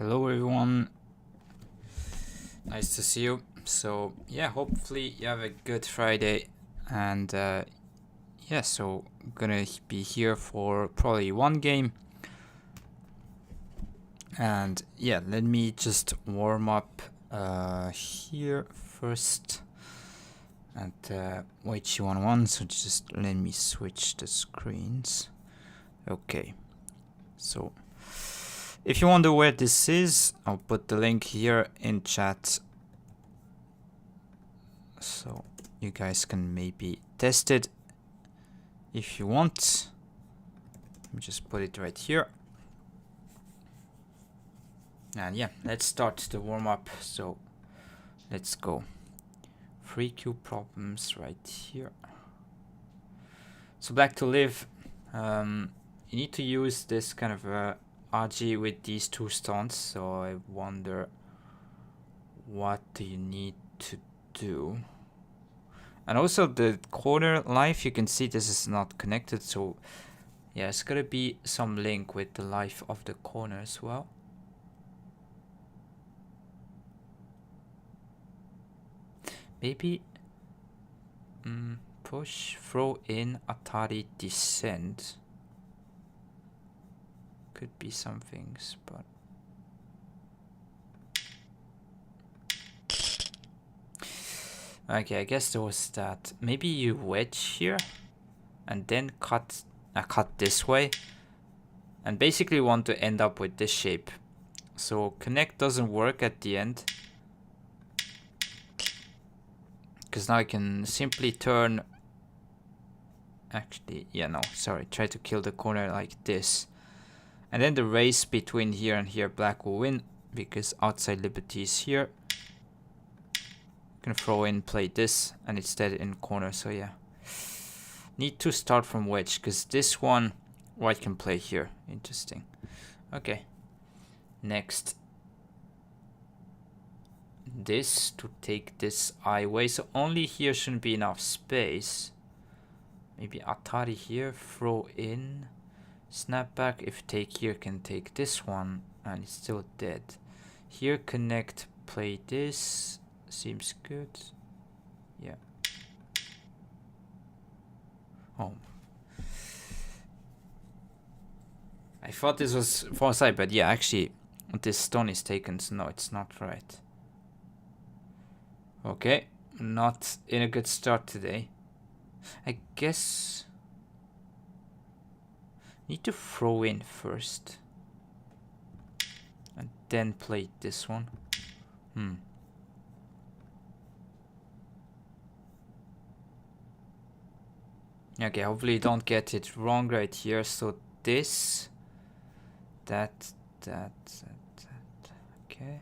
Hello everyone, nice to see you. So yeah, hopefully you have a good Friday, and yeah, so I'm gonna be here for probably one game, and yeah, let me just warm up here first at weiqi 1.1. So just let me switch the screens. Okay, so if you wonder where this is, I'll put the link here in chat so you guys can maybe test it if you want. Let me just put it right here. And yeah, let's start the warm-up. So let's go. 3 cube problems right here. So black to live, you need to use this kind of RG with these two stones. So I wonder, what do you need to do? And also the corner life, you can see this is not connected, so yeah, it's gonna be some link with the life of the corner as well. Maybe push, throw in, Atari, descend. Could be some things, but okay, I guess there was that. Maybe you wedge here and then cut this way, and basically want to end up with this shape. So connect doesn't work at the end, because now I can simply turn. Actually, yeah, no, sorry, try to kill the corner like this, and then the race between here and here, black will win because outside liberty is here. Gonna throw in, play this, and it's dead in corner. So yeah, need to start from wedge, because this one white can play here. Interesting. Okay, next, this to take this I way, so only here shouldn't be enough space. Maybe Atari here, throw in, snap back. If take here, can take this one, and it's still dead. Here connect, play this, seems good. Yeah. Oh, I thought this was far side, but yeah, actually this stone is taken, so no, it's not right. Okay, not in a good start today. I guess need to throw in first and then play this one. Okay, hopefully you don't get it wrong right here. So this, that. Okay.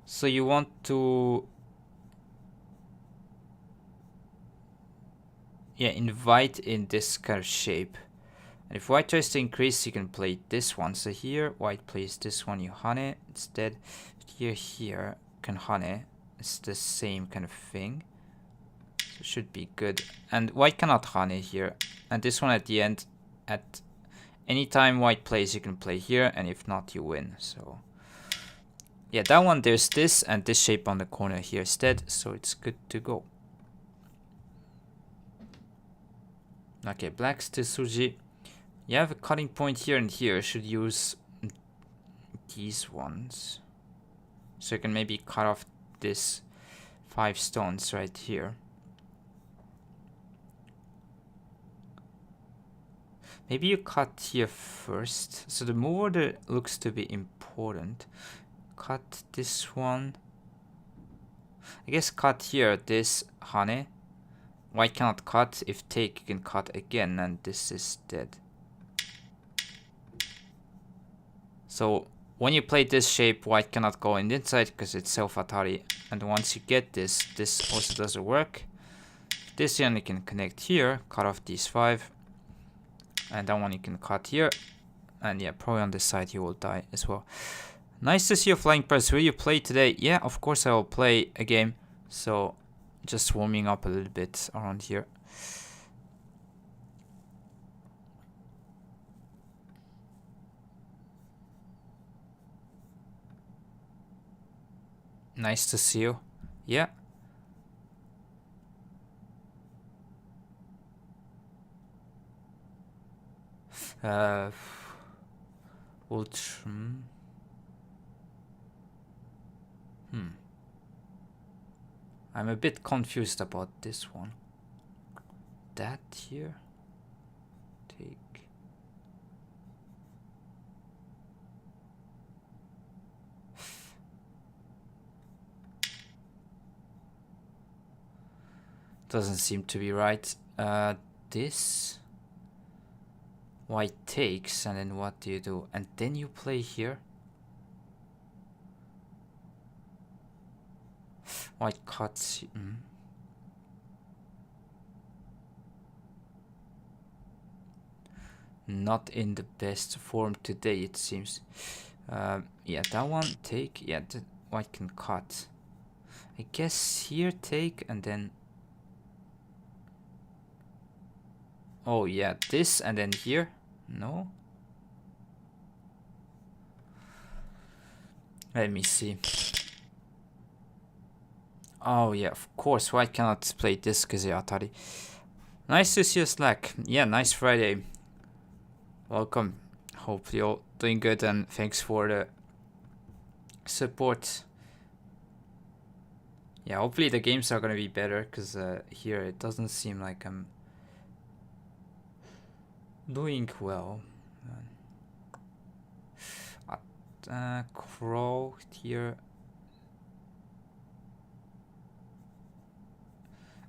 So you want to, yeah, invite in this kind of shape. And if white tries to increase, you can play this one. So here, white plays this one, you hane instead. Here, can hane. It's the same kind of thing. So should be good. And white cannot hane here. And this one at the end, at any time white plays, you can play here. And if not, you win. So yeah, that one, there's this and this shape on the corner here instead. So it's good to go. Okay, black's to Suji. You have a cutting point here and here. Should use these ones. So you can maybe cut off this 5 stones right here. Maybe you cut here first. So the move order looks to be important. Cut this one. I guess cut here, this hane. White cannot cut. If take, you can cut again, and this is dead. So when you play this shape, white cannot go in the inside because it's self-atari. And once you get this, this also doesn't work. This one you can connect here, cut off these 5. And that one you can cut here. And yeah, probably on this side you will die as well. Nice to see you, Flying Press. Will you play today? Yeah, of course I will play a game. So just warming up a little bit around here. Nice to see you. Yeah. Ultra. I'm a bit confused about this one. That here. Take. Doesn't seem to be right. This. White takes, and then what do you do? And then you play here. White cuts. Not in the best form today, it seems. Yeah, that one take. Yeah, the white can cut. I guess here take, and then. Oh yeah, this and then here. No. Let me see. Oh yeah, of course. White cannot play this because they Atari. Nice to see you, Slack. Yeah, nice Friday. Welcome. Hope you're doing good and thanks for the support. Yeah, hopefully the games are gonna be better because here it doesn't seem like I'm doing well. Crow here.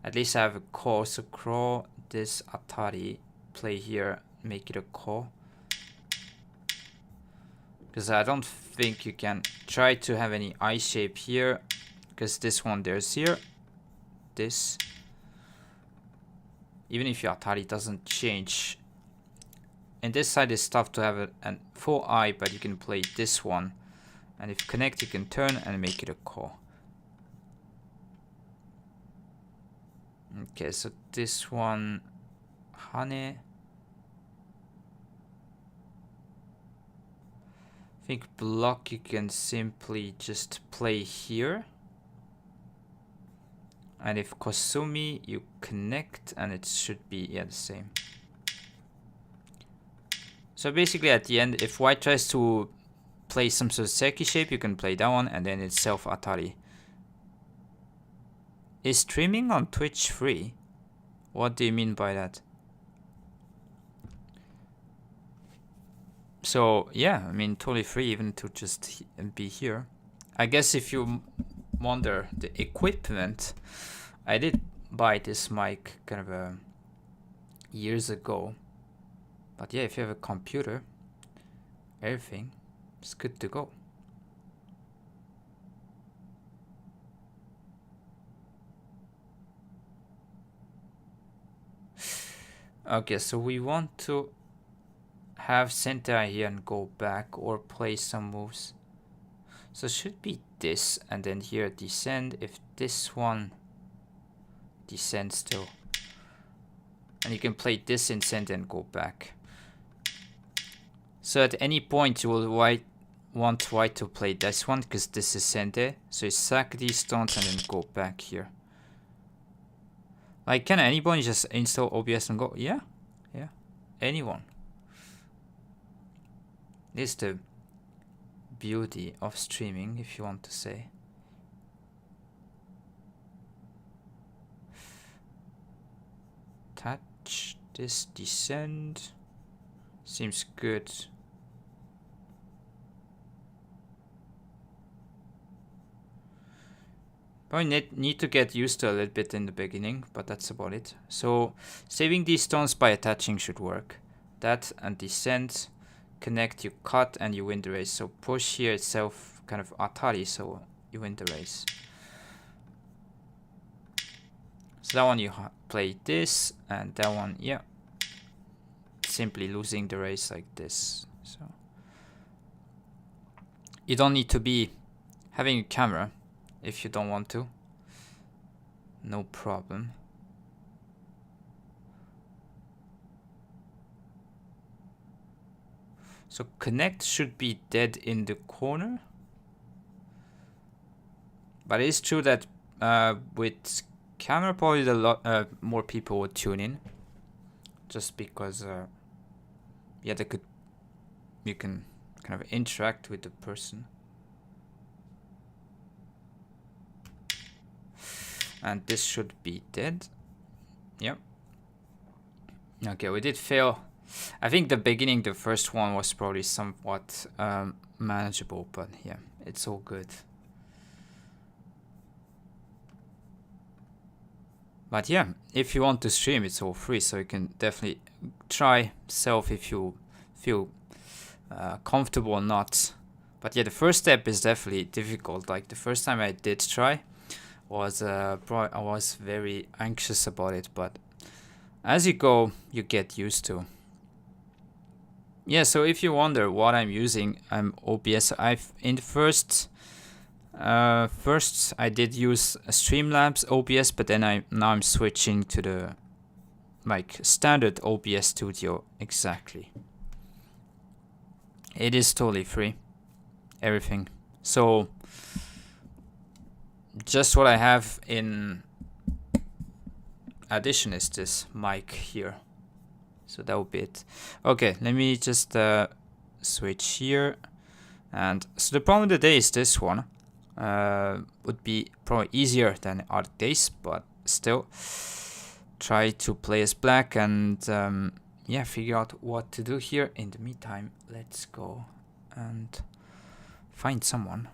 At least I have a call, so crow this Atari, play here, make it a call. Because I don't think you can try to have any I shape here, because this one there's here, this. Even if your Atari doesn't change. And this side is tough to have a full eye, but you can play this one. And if connect, you can turn and make it a call. Okay, so this one, honey. I think block you can simply just play here. And if Kosumi, you connect and it should be, yeah, the same. So basically at the end, if white tries to play some sort of Seki shape, you can play that one and then it's self Atari. Is streaming on Twitch free? What do you mean by that? So yeah, I mean totally free even to just be here. I guess if you wonder the equipment, I did buy this mic kind of years ago. But yeah, if you have a computer, everything is good to go. Okay, so we want to have center here and go back or play some moves. So it should be this and then here descend. If this one descends still. And you can play this in center and go back. So at any point you will want white to play this one because this is center. So you sack these stones and then go back here. Like, can anybody just install OBS and go? Yeah, yeah, anyone. This is the beauty of streaming, if you want to say. Touch this, descend. Seems good. Probably need to get used to a little bit in the beginning, but that's about it. So saving these stones by attaching should work. That and descend, connect, you cut and you win the race. So push here itself kind of Atari, so you win the race. So that one you play this and that one, yeah. Simply losing the race like this. So you don't need to be having a camera if you don't want to. No problem. So connect should be dead in the corner. But it's true that with camera, probably a lot more people would tune in, just because yeah, you can kind of interact with the person. And this should be dead. Yep. Okay, we did fail. I think the beginning, the first one was probably somewhat manageable, but yeah, it's all good. But yeah, if you want to stream, it's all free, so you can definitely try self if you feel comfortable or not. But yeah, the first step is definitely difficult. Like the first time I did try, was I was very anxious about it, but as you go, you get used to. Yeah, so if you wonder what I'm using, I'm OBS. In the first I did use Streamlabs OBS, but then now I'm switching to the like standard OBS Studio. Exactly. It is totally free, everything. So just what I have in addition is this mic here. So that would be it. Okay, let me just switch here. And so the problem today is this one. Would be probably easier than other days, but still try to play as black and yeah, figure out what to do here. In the meantime, let's go and find someone.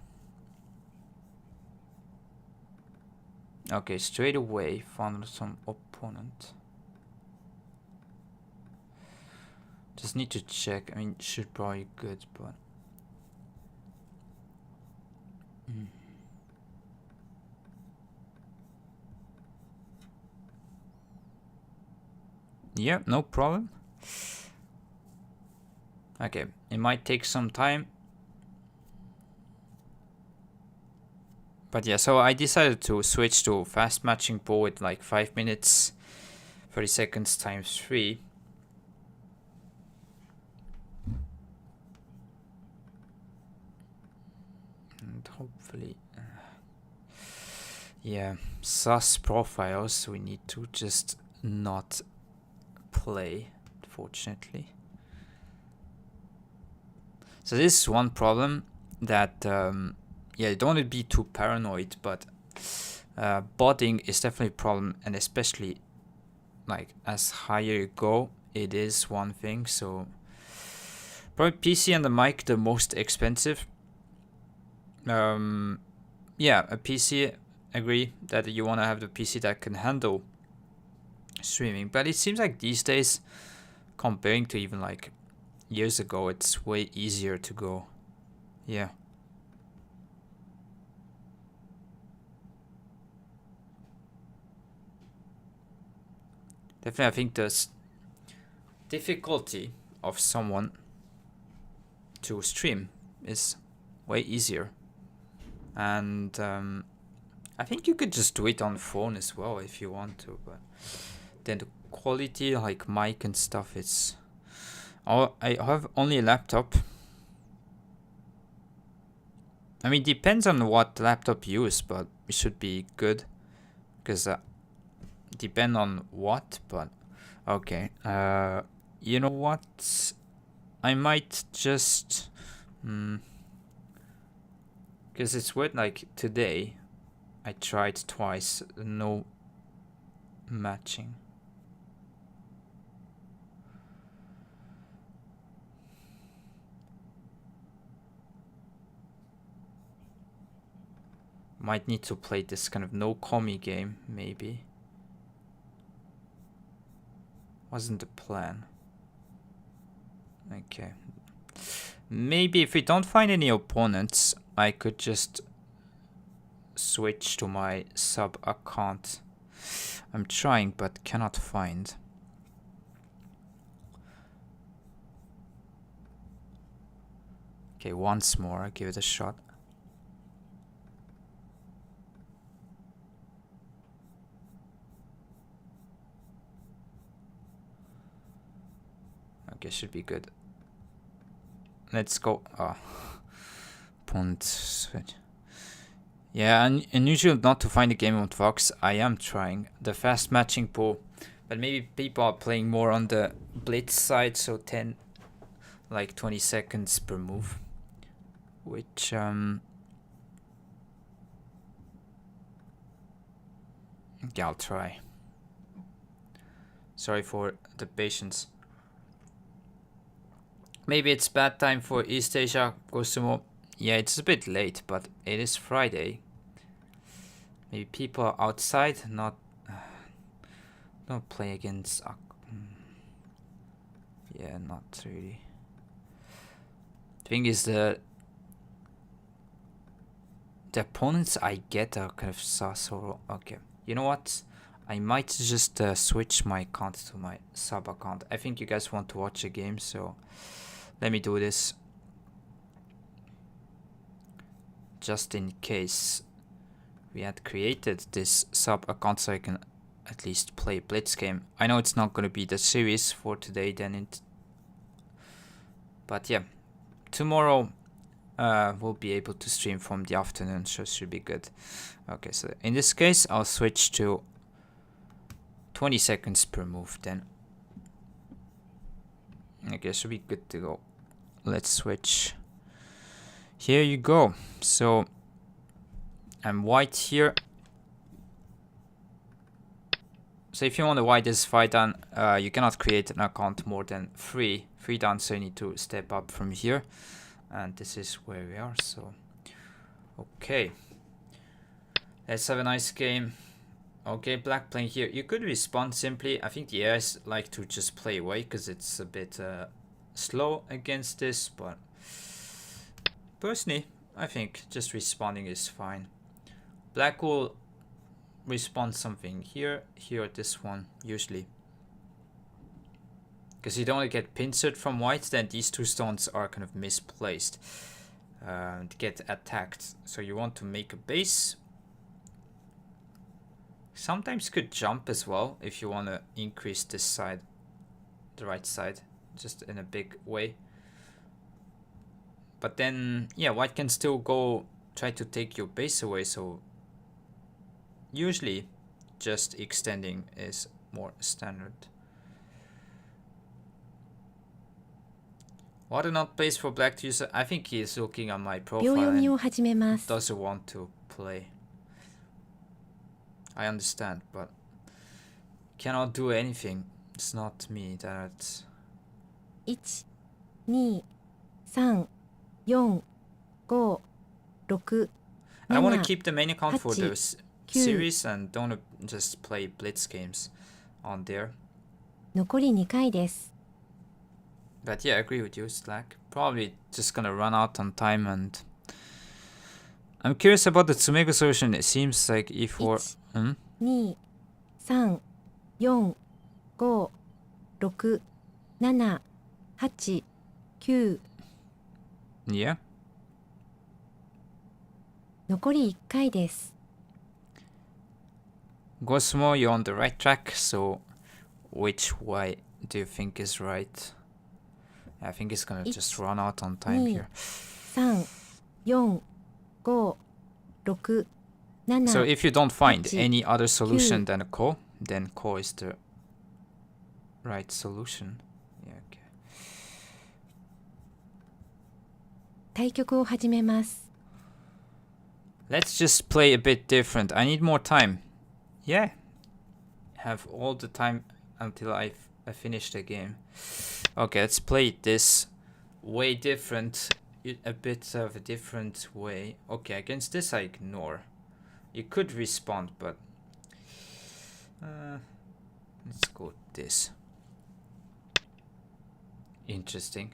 Okay, straight away found some opponent. Just need to check. I mean, should probably good, but yeah, no problem. Okay, it might take some time. But yeah, so I decided to switch to fast matching pool with like 5 minutes, 30 seconds times 3. And hopefully, yeah, sus profiles we need to just not play, unfortunately. So this is one problem that, yeah, you don't want to be too paranoid, but botting is definitely a problem, and especially like as higher you go, it is one thing. So probably PC and the mic the most expensive. Yeah, a PC, agree that you want to have the PC that can handle streaming, but it seems like these days, comparing to even like years ago, it's way easier to go. Yeah. Definitely, I think the difficulty of someone to stream is way easier. And I think you could just do it on phone as well if you want to, but then the quality, like mic and stuff, it's... Oh, I have only a laptop. I mean, depends on what laptop you use, but it should be good. Because depend on what, but... Okay, you know what? I might just... Because it's weird, like today, I tried twice, no matching. Might need to play this kind of no commie game, maybe. Wasn't the plan. Okay. Maybe if we don't find any opponents, I could just switch to my sub account. I'm trying but cannot find. Okay, once more, I give it a shot. Okay, should be good. Let's go. Oh. Opponent switch. Yeah, unusual not to find a game on Fox. I am trying the fast matching pool, but maybe people are playing more on the blitz side, so 10, like 20 seconds per move, which yeah, I'll try. Sorry for the patience. Maybe it's bad time for East Asia, Kosumo. Yeah, it's a bit late, but it is Friday. Maybe people are outside, not don't play against. Yeah, not really. Thing is, the opponents I get are kind of so. Okay, you know what? I might just switch my account to my sub account. I think you guys want to watch a game, so let me do this. Just in case we had created this sub account so I can at least play blitz game. I know it's not going to be the series for today then but yeah, tomorrow we'll be able to stream from the afternoon, so it should be good. Okay, so in this case I'll switch to 20 seconds per move then. Okay, should be good to go. Let's switch. Here you go. So I'm white here. So if you want to white this 5 down, you cannot create an account more than 3 down, so you need to step up from here. And this is where we are, so okay. Let's have a nice game. Okay, black playing here. You could respond simply. I think the AIs like to just play away because it's a bit slow against this, but personally, I think just responding is fine. Black will respond something here, this one, usually. Because you don't want to get pincered from white, then these 2 stones are kind of misplaced and get attacked. So you want to make a base. Sometimes could jump as well if you want to increase this side, the right side, just in a big way. But then, yeah, white can still go try to take your base away, so usually just extending is more standard. What a not place for black to use. I think he is looking at my profile and doesn't want to play. I understand, but cannot do anything. It's not me. That's 1, 2, 3, 4, 5, 6, I want to 7, keep the main account for the 8, series and don't just play blitz games on there. 残り2回です。 But yeah, I agree with you, Slack. Probably just gonna run out on time, and I'm curious about the Tsumego solution. It seems like e4. 1, 2, 3, 4, 5, 6, 7, 8, 9. Yeah. 残り1回です。 Gosmo, you're on the right track. So, which way do you think is right? I think it's gonna just run out on time here. 3, 4, 5, 6, 7. So if you don't find 8, any other solution than a ko, then ko is the right solution. Yeah, okay. 対局を始めます。 Let's just play a bit different. I need more time. Yeah. Have all the time until I finish the game. Okay, let's play this way different. A bit of a different way. Okay, against this I ignore. You could respond, but let's go with this. Interesting.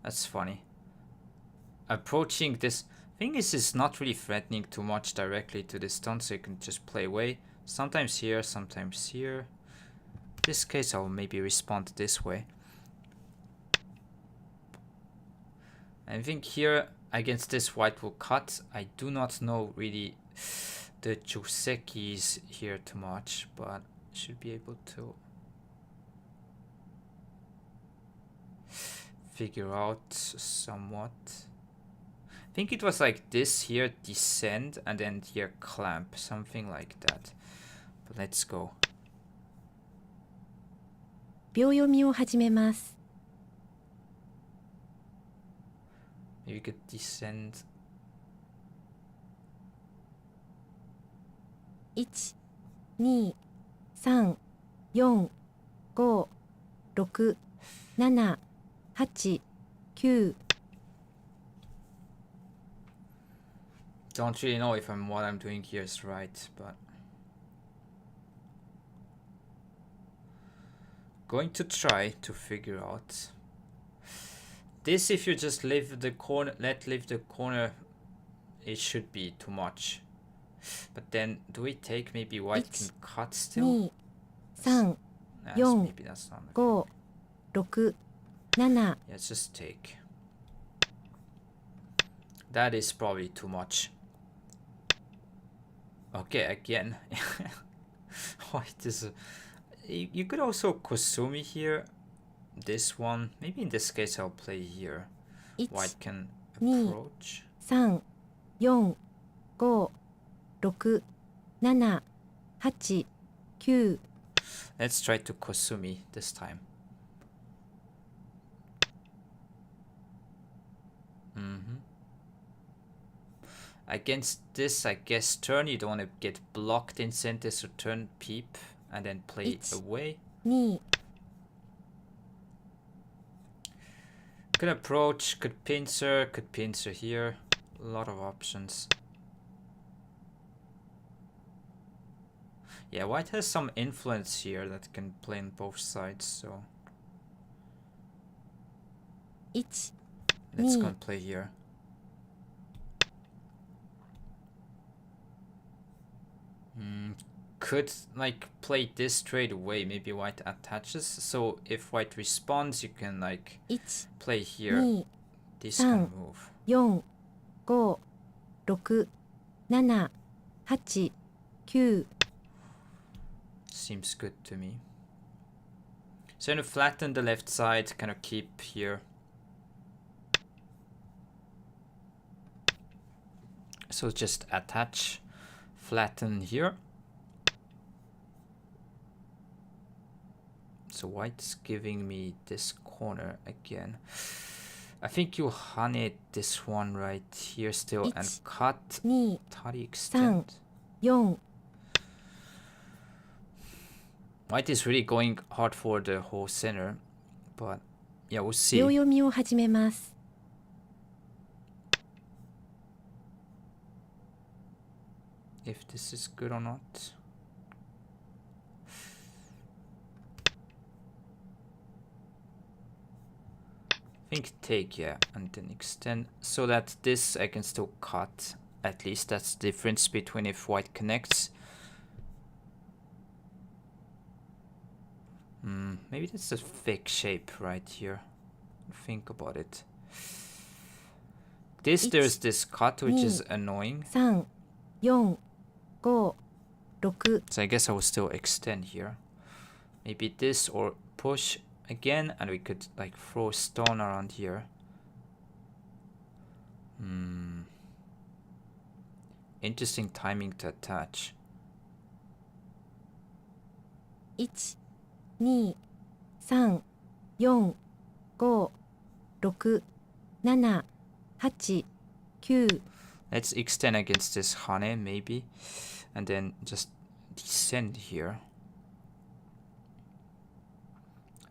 That's funny. Approaching this thing is not really threatening too much directly to the stone, so you can just play away. Sometimes here, sometimes here. In this case, I'll maybe respond this way. I think here against this white will cut. I do not know really the Josekis here too much, but should be able to figure out somewhat. think it was like this here, descend, and then here clamp, something like that. But let's go. 秒読みを始めます。 Maybe you could descend. 1、2、3、4、5、6、7、8、9。 Don't really know if what I'm doing here is right, but going to try to figure out this. If you just leave the corner, leave the corner, it should be too much. But then do we take maybe white can cut still? 2、3、Yes, 4、 maybe that's not. 5、6、7。 Yeah, just take. That is probably too much. Okay, again. White is. You could also Kusumi here. This one. Maybe in this case I'll play here. White can approach. 3、4、5、6、7、8、9。 Let's try to Kusumi this time. Against this, I guess turn you don't want to get blocked in center, so turn peep and then play away. 2。 Could approach, could pincer here. A lot of options. Yeah, white has some influence here that can play on both sides, so 1、 let's go and play here. Could like play this straight away. Maybe white attaches. So if white responds, you can like 1、 play here. 2、 This can move. 4、5、6、7、8、9。 Seems good to me. So I'm gonna flatten the left side, kind of keep here. So just attach, flatten here. So white's giving me this corner again. I think you honey this one right here still and cut. 2、 Tari extend. 4。 White is really going hard for the whole center, but yeah, we'll see. 秒読みを始めます。 If this is good or not. I think take, yeah, and then extend so that this I can still cut. At least that's the difference between if white connects. Maybe that's a fake shape right here. Think about it. There's this cut which is annoying. 3、4、5、6。 So I guess I will still extend here. Maybe this or push again, and we could like throw stone around here. Interesting timing to attach. 1、2、3、4、5、6、7、8、9。 Let's extend against this hane maybe, and then just descend here.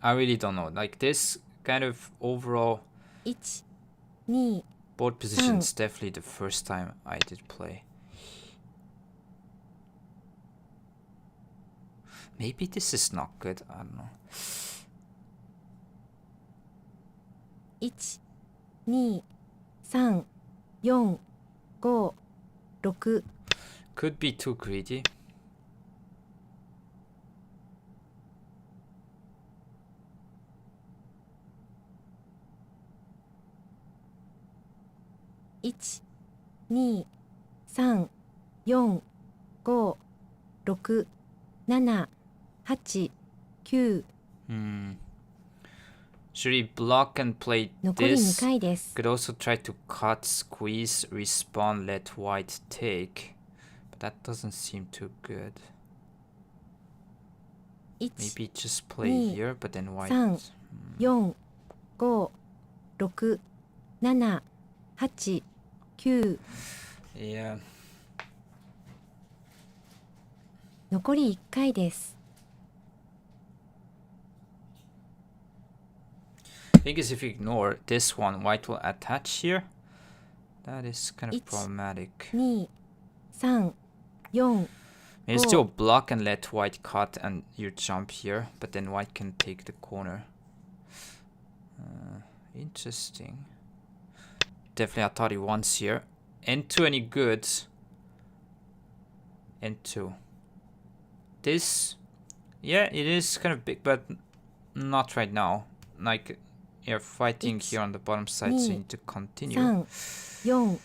I really don't know. Like this kind of overall 1、2、 board position is definitely the first time I did play. Maybe this is not good. I don't know. 1、2、3、4、5、6。 Could be too greedy. 1、2、3、4、5、6、7、8、9。Should he block and play 残り2 this? 回です Could also try to cut, squeeze, respawn, let white take. But that doesn't seem too good. 1 Maybe just play Nee. here, but then white. 3 4 5 6 7 8 9 Yeah. 残り1回です Thing is, if you ignore this one, white will attach here. That is kind of It's- problematic. 2 3 4 Maybe Oh. still block and let white cut and you jump here, but then white can take the corner. Interesting. Definitely Atari once here. N2 any good? N2. This, yeah, it is kind of big, but not right now. Like, you're fighting It's here on the bottom side, so you need to continue. 3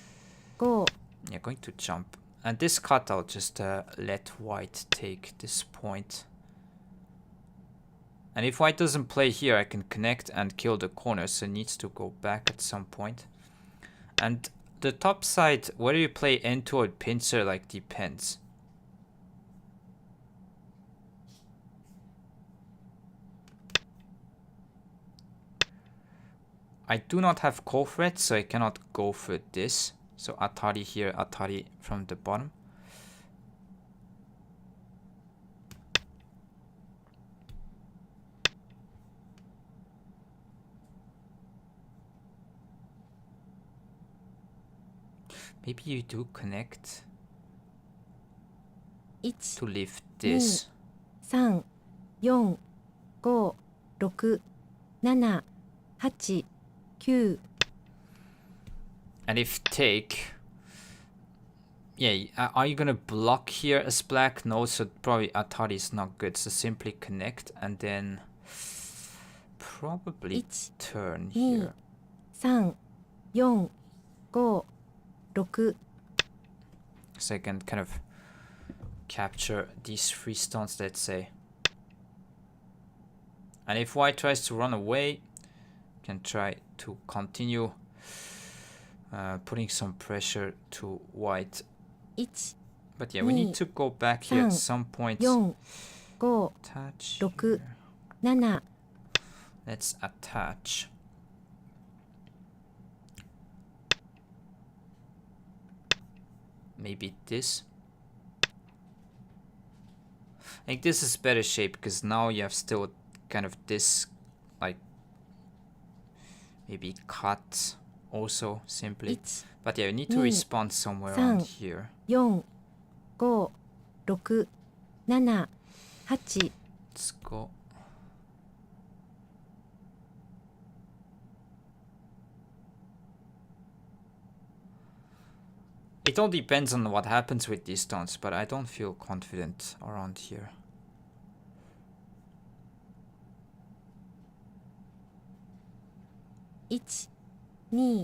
4 5 Yeah, going to jump. And this cut, I'll just let white take this point. And if white doesn't play here, I can connect and kill the corner, so it needs to go back at some point. And the top side, whether you play N2 or pincer, like, depends. I do not have Kofret, so I cannot go for this. So Atari here, Atari from the bottom. Maybe you do connect 1 to lift this. 3 4 5 6 7 8 9 And if take, yeah, are you gonna block here as black? No, so probably Atari is not good. So simply connect and then probably 1 turn 2 here. 3 4 5 6 So I can kind of capture these 3 stones, let's say. And if white tries to run away, you can try to continue putting some pressure to white. 1 But yeah, we need to go back here at some point. 4 5 Attach 6 here. 7 Let's attach. Maybe this. I think this is better shape because now you have still kind of this, like, maybe cut also simply. 1 But yeah, you need to Nee. respawn somewhere around 3 here. 4 5 6 7 8 Let's go. It all depends on what happens with these stones, but I don't feel confident around here.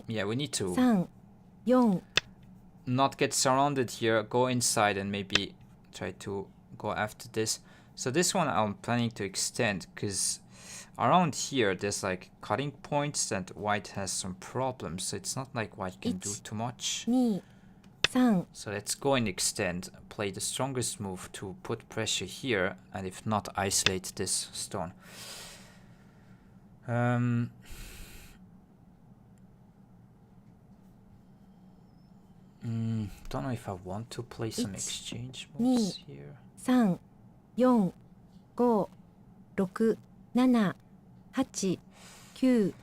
Yeah, we need to 3 4 not get surrounded here, go inside and maybe try to go after this. So this one I'm planning to extend because around here there's like cutting points and white has some problems, so it's not like white can do too much. 2 3 So let's go and extend, play the strongest move to put pressure here, and if not, isolate this stone. Don't know if I want to play some exchange moves here. 3 4 5 6 7 8 9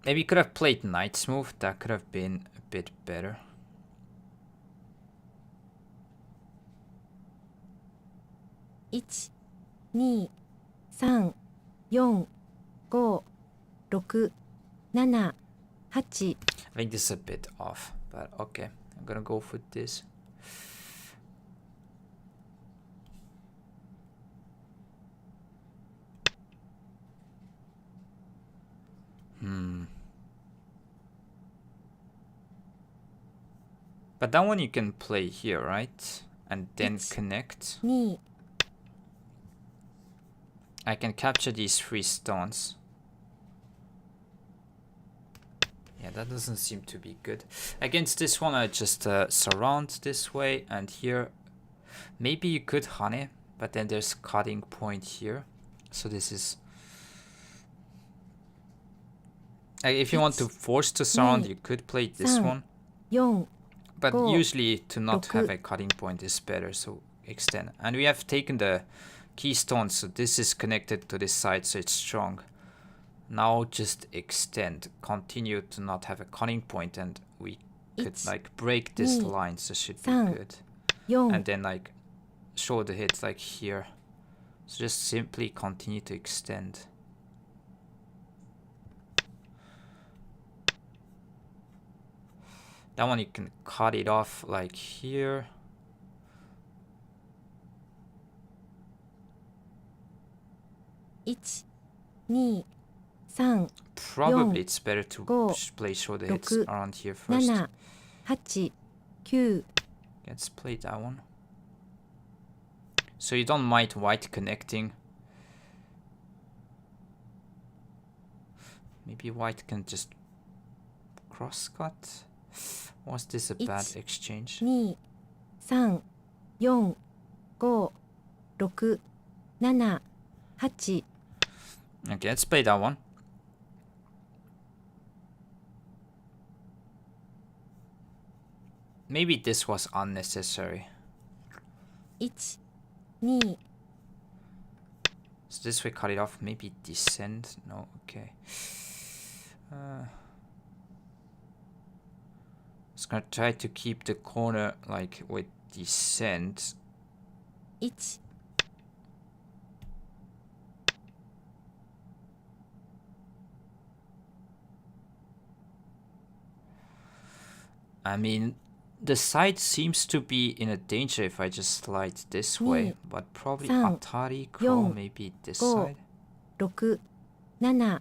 Maybe you could have played knight's move, that could have been a bit better. 1 2 3 4 5 6 7 8 I think this is a bit off, but okay. I'm gonna go for this. But that one you can play here, right? And then It's- connect. 2 I can capture these 3 stones. Yeah, that doesn't seem to be good. Against this one, I just surround this way, and here, maybe you could honey, but then there's cutting point here. So this is... if you want to force to surround, you could play this one. But usually to not have a cutting point is better, so extend. And we have taken the keystone, so this is connected to this side, so it's strong. Now just extend, continue to not have a cutting point, and we could like break this line, so it should be good. And then like show the hit like here. So just simply continue to extend. That one you can cut it off like here. Probably it's better to play show the hits around here first. Let's play that one. So you don't mind white connecting. Maybe white can just cross cut. Was this a bad exchange? 2、3、4、5、6、7、8。 Okay, let's play that one. Maybe this was unnecessary. 1、2。 So this way cut it off. Maybe descend. No, okay. Just gonna try to keep the corner like with descent. 1。 I mean, the side seems to be in a danger if I just slide this way, but probably Atari Crow maybe this side. 6、7。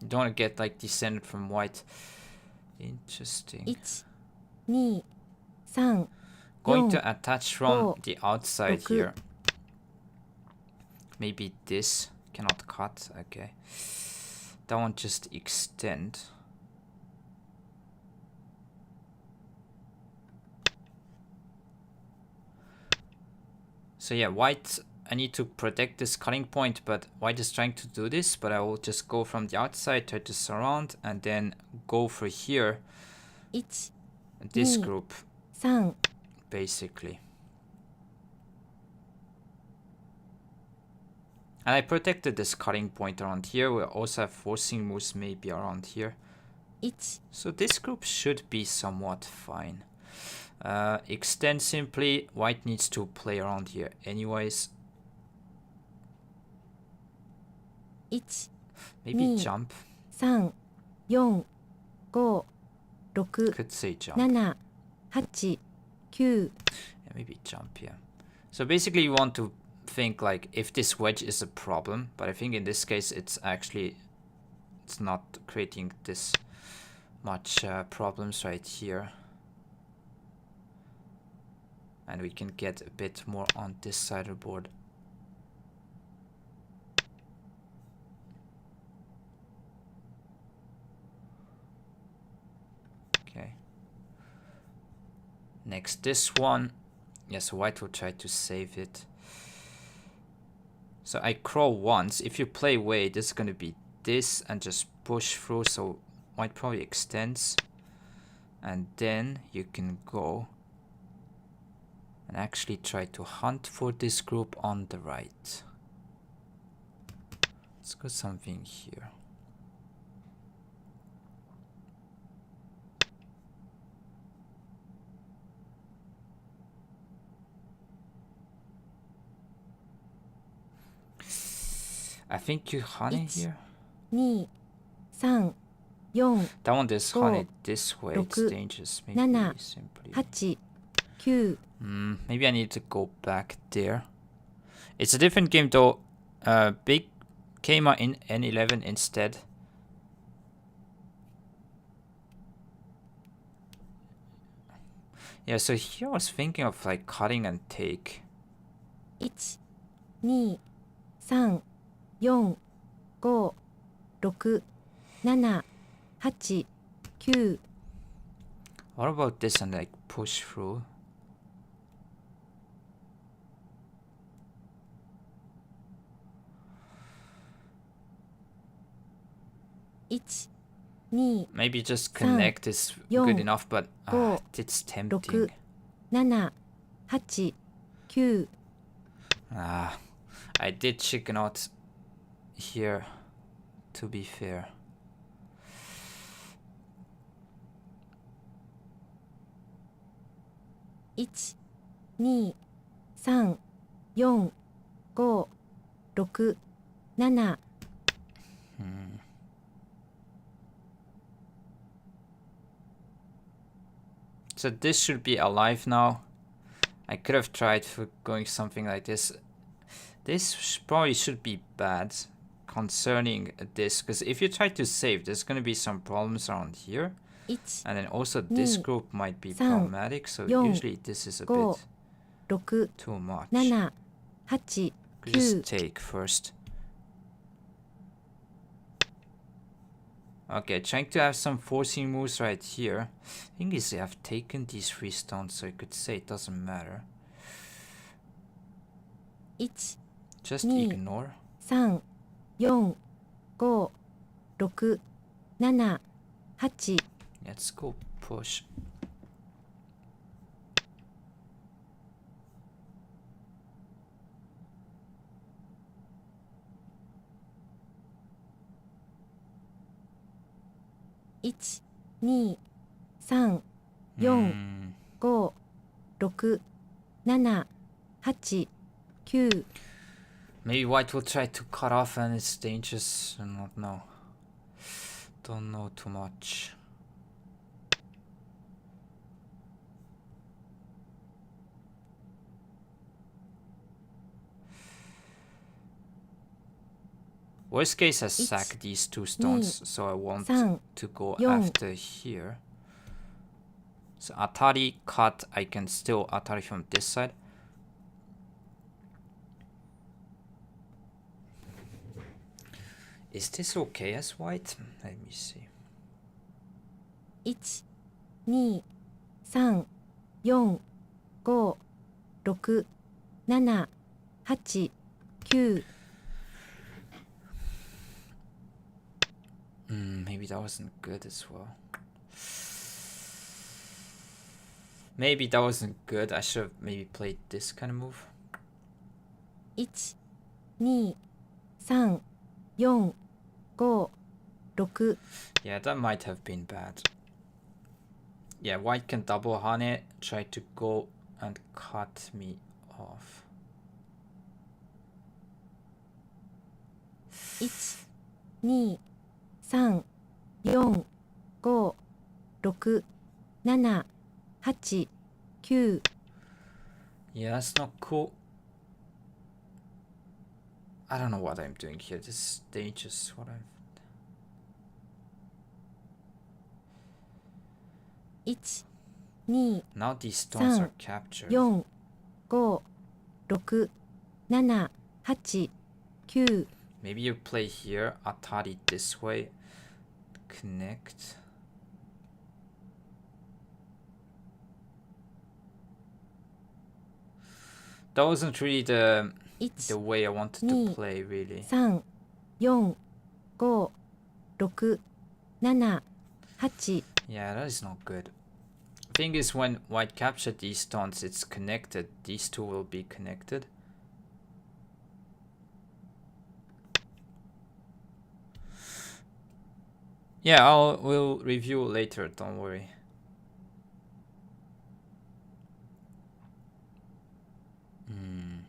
You don't want to get like descended from white. Interesting. 1、2、3、Going 4、 to attach from 5、 the outside 6。 here. Maybe this cannot cut. Okay. That one just extend. So yeah, white, I need to protect this cutting point, but white is trying to do this, but I will just go from the outside, try to surround, and then go for here. 1、 This 2、 group, 3。 basically. And I protected this cutting point around here. We also have forcing moves maybe around here. 1、 So this group should be somewhat fine. Extend simply. White needs to play around here anyways. 1、 Maybe 2、 jump. 3、4、5、6、 Could say jump. 7、8、9。 Yeah, maybe jump, yeah. So basically you want to think like if this wedge is a problem, but I think in this case it's not creating this much problems right here. And we can get a bit more on this side of the board. Okay. Next, this one. Yes, white will try to save it. So I crow once. If you play way, this is going to be this and just push through. So white probably extends. And then you can go and actually try to hunt for this group on the right. Let's go something here. I think you honey here. 2、3、4、 That one is honey 5、 this way. It's 6、 dangerous. Maybe 7、 simply. 8、9。 Maybe I need to go back there. It's a different game though. Big came out in N11 instead. Yeah, so here I was thinking of like cutting and take. 1、2、3、4、5、6、7、8、9、 What about this and like push through? 1、2、 Maybe just 3、 connect is 4、 good enough, but 5、 it's 6、 tempting. 7、8、9、 I did chicken out here, to be fair. 1、2、3、4、5、6、7、 So this should be alive now. I could have tried for going something like this. This probably should be bad concerning this, because if you try to save, there's going to be some problems around here. 1、 And then also this group might be 3、 problematic, so 4、 usually this is a 5、 bit 6、 too much. 7、8、 Could just 9、 take first. Okay, trying to have some forcing moves right here. Thing is, I've taken these 3 stones, so I could say it doesn't matter. 1、 Just 2、 ignore. 3、4、5、6、7、8、 Let's go push.1、2、3、4、5、6、7、8、9。 Maybe white will try to cut off and it's dangerous. I don't know. Don't know too much. Worst case, I sack these 2 stones, so I want to go after here. So Atari cut, I can still Atari from this side. Is this okay as white? Let me see. 1、2、3、4、5、6、7、8、9。 Maybe that wasn't good as well. Maybe that wasn't good. I should have maybe played this kind of move. 1、2、3、4、5、6。 Yeah, that might have been bad. Yeah, white can double honey, try to go and cut me off. 1、2、3、4、5、6、7、8、9。 Yeah, that's not cool. I don't know what I'm doing here. This is dangerous. What I'm... 1、2、 Now these stones are captured. 4、5、6、7、8、9。 Maybe you play here, Atari this way, connect. That wasn't really the way I wanted to play, really. 3、4、5、6、7、8。 Yeah, that is not good. Thing is, when white captured these stones, it's connected. These 2 will be connected. Yeah, we'll review later, don't worry. Hmm.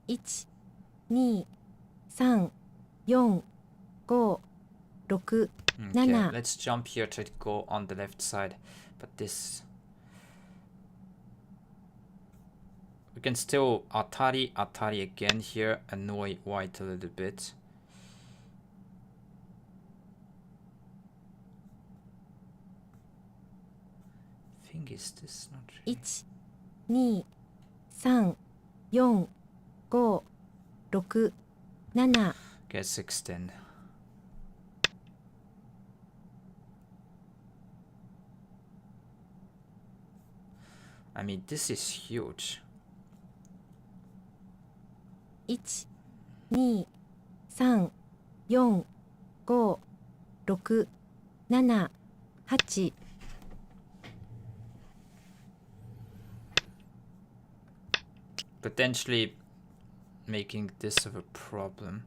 1、2、3、4、5、6、 Okay, 7。 let's jump here to go on the left side. But this... We can still Atari again here, annoy white a little bit. Thing is, this is not really... 1、2、3、4、5、6、7。 Guess extend. I mean, this is huge. 1、2、3、4、5、6、7、8。 Potentially making this of a problem.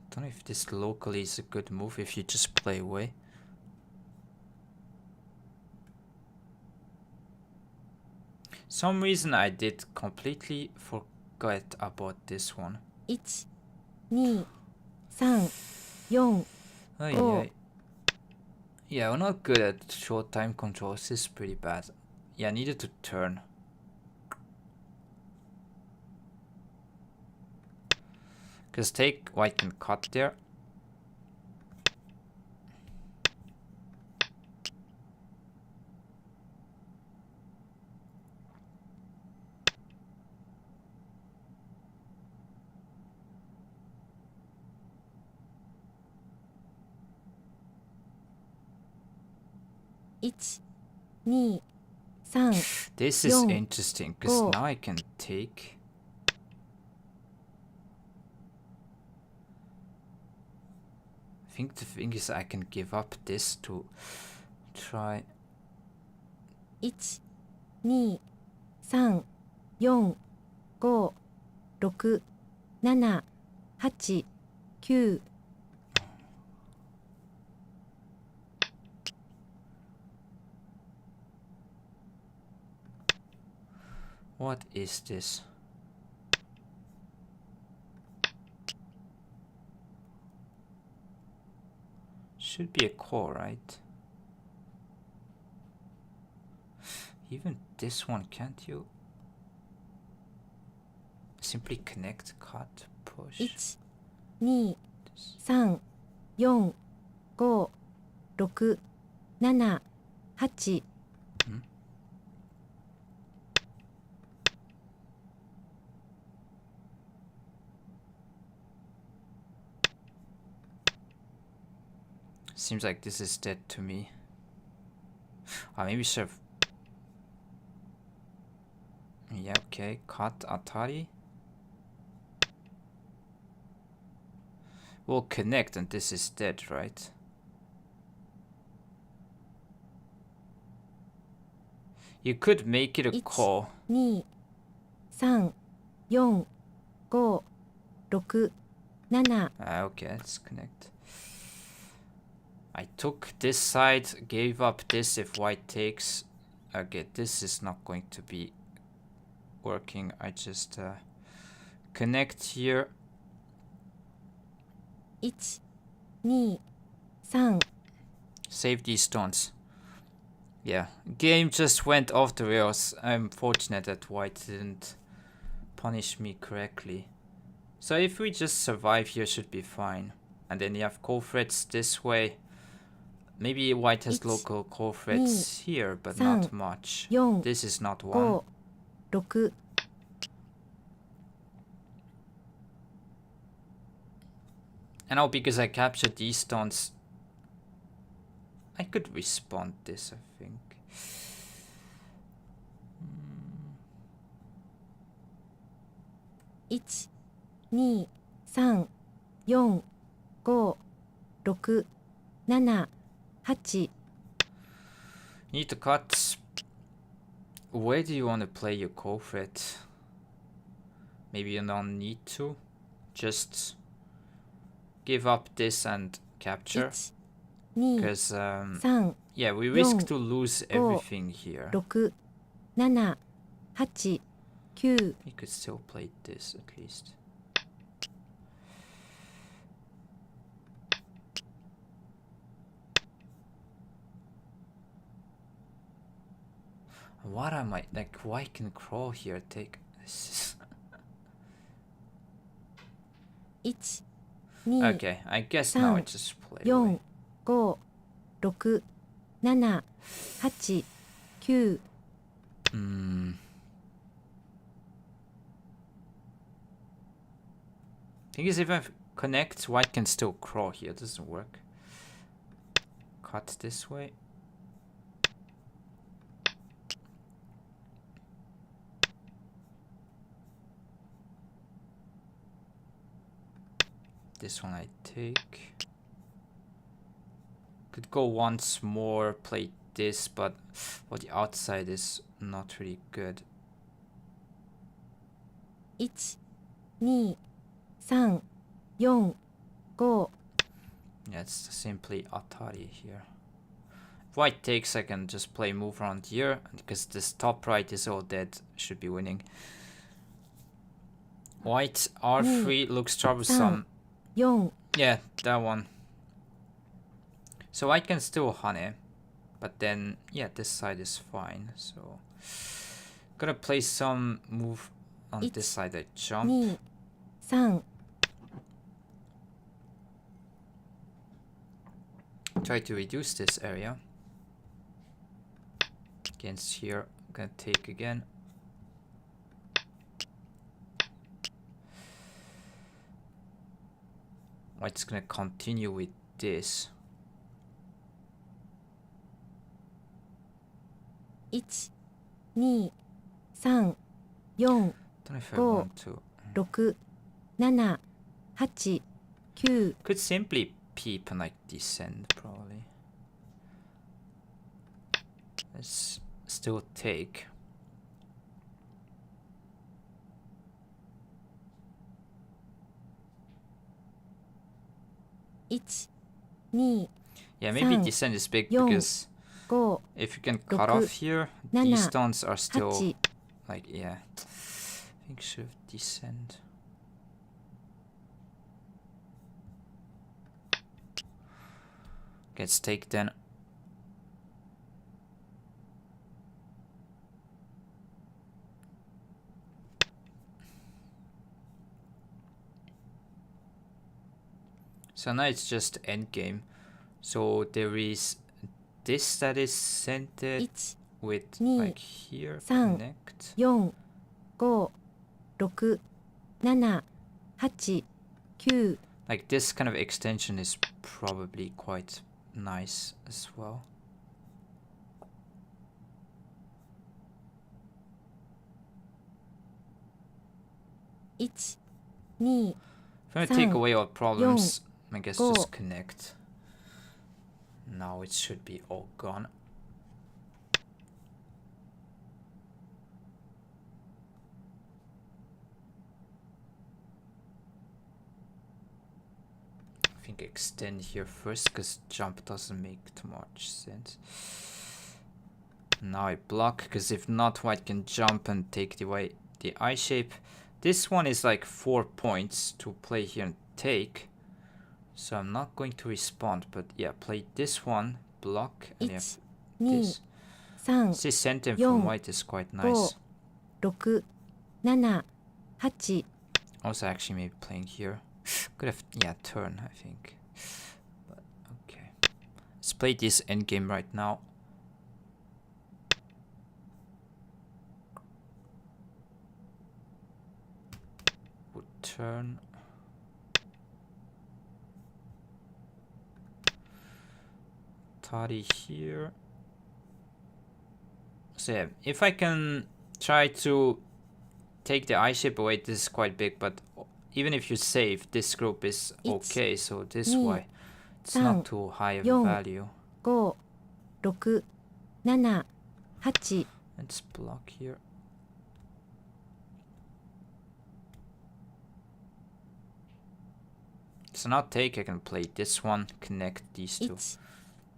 Don't know if this locally is a good move if you just play away. Some reason I did completely forget about this one. 1、2、3、4、Ay, 5。 ay. Yeah, we're not good at short time controls. This is pretty bad. Yeah, I needed to turn. Because take white can cut there.1、2、3。 This is 4 interesting because 5 now I can take. I think the thing is I can give up this to try. 1、2、3、4、5、6、7、8、9。 What is this? Should be a core, right? Even this one, can't you simply connect, cut, push? 1、2、3、4、5、6、7、8。 Seems like this is dead to me. Maybe should have. Yeah, okay. Cut Atari. We'll connect and this is dead, right? You could make it a call. 1、2、3、4、5、6、7。 Okay, let's connect. I took this side, gave up this if white takes. Okay, this is not going to be working. I just connect here. 1、2、3。 Save these stones. Yeah, game just went off the rails. I'm fortunate that white didn't punish me correctly. So if we just survive here, should be fine. And then you have core threats this way. Maybe white has local core threats here, but not much. This is not one. 6。 And now because I captured these stones, I could respond this, I think. 1、2、3、4、5、6、7、8。 Need to cut. Where do you want to play your core threat? Maybe you don't need to. Just give up this and capture. 1、2、 Because 3、 yeah, we risk to lose everything here. 6、7、8、9。 You could still play this at least. What am I like? Why can crawl here? Take this. 1、2、 Okay, I guess now it's just play 4、 away. 5、6、7、8、9。 Thing is, if I connect, white can still crawl here. It doesn't work. Cut this way. This one I take. Could go once more, play this, but well, the outside is not really good. 1、2、3、4、5。 Yeah, it's simply Atari here. If white takes, I can just play move around here, because this top right is all dead. Should be winning. White R3 looks troublesome. 4。 Yeah, that one. So I can still honey, but then yeah, this side is fine. So gonna play some move on this side. I jump. 2、3。 Try to reduce this area. Against here, gonna take again. White's gonna continue with this. 1、2、3、4、 Don't know if I 5、 want to. 6、7、8、9。 Could simply peep and like descend probably. Let's still take. Yeah, maybe descend is big because 5、 if you can cut off here, these stones are still like, yeah. I think should have descend. Let's take then. So now it's just endgame. So there is this that is centered with like here, connect. 4、5、6、7、8、9。 Like this kind of extension is probably quite nice as well. If I'm gonna take away all problems, I guess 5、 just connect. Now it should be all gone. I think extend here first because jump doesn't make too much sense. Now I block because if not, white can jump and take away the eye shape. This one is like 4 points to play here and take. So I'm not going to respond, but yeah, play this one, block, and you have this. This sentence from white is quite nice. 6、7、8。 Also actually maybe playing here. Could have, yeah, turn, I think. But okay. Let's play this endgame right now. Would turn. Toddy here. So yeah, if I can try to take the eye shape away, this is quite big, but even if you save, this group is okay, so this way it's not too high of a value. 5、6、7、8。 Let's block here. So now take, I can play this one, connect these two.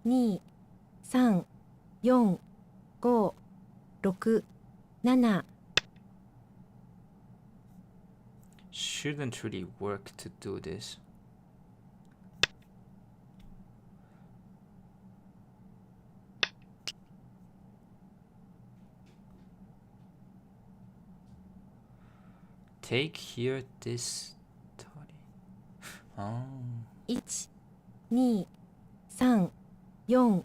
1、2、3、4、5、6、7。 Shouldn't really work to do this. Take here this toddy. Oh. 1、2、3、4、5。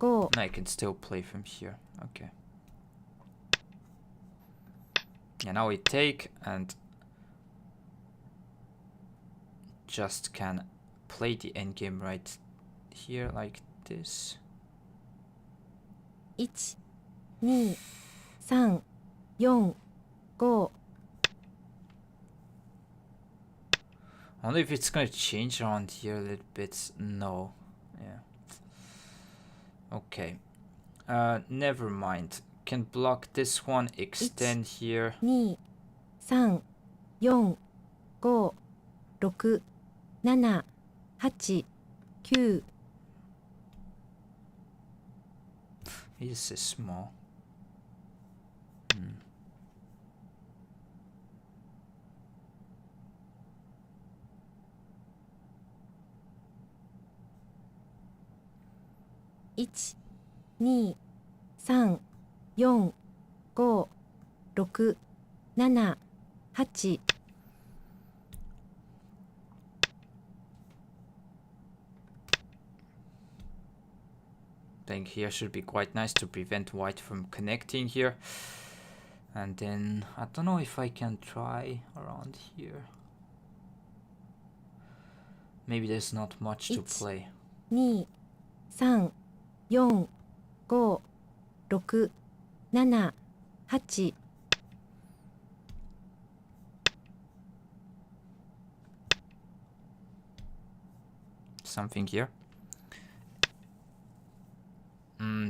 No, I can still play from here. Okay. Yeah, now we take and just can play the endgame right here like this. 1、2、3、4、5。 I wonder if it's gonna change around here a little bit. No. Yeah. Okay. Never mind. Can block this one, extend here. 2、3、4、5、6、7、8、9。 This is small. 1、2、3、4、5、6、7、8。 Playing here should be quite nice to prevent white from connecting here. And then I don't know if I can try around here. Maybe there's not much to play. 2、3、4、5、6、7、8。 Something here.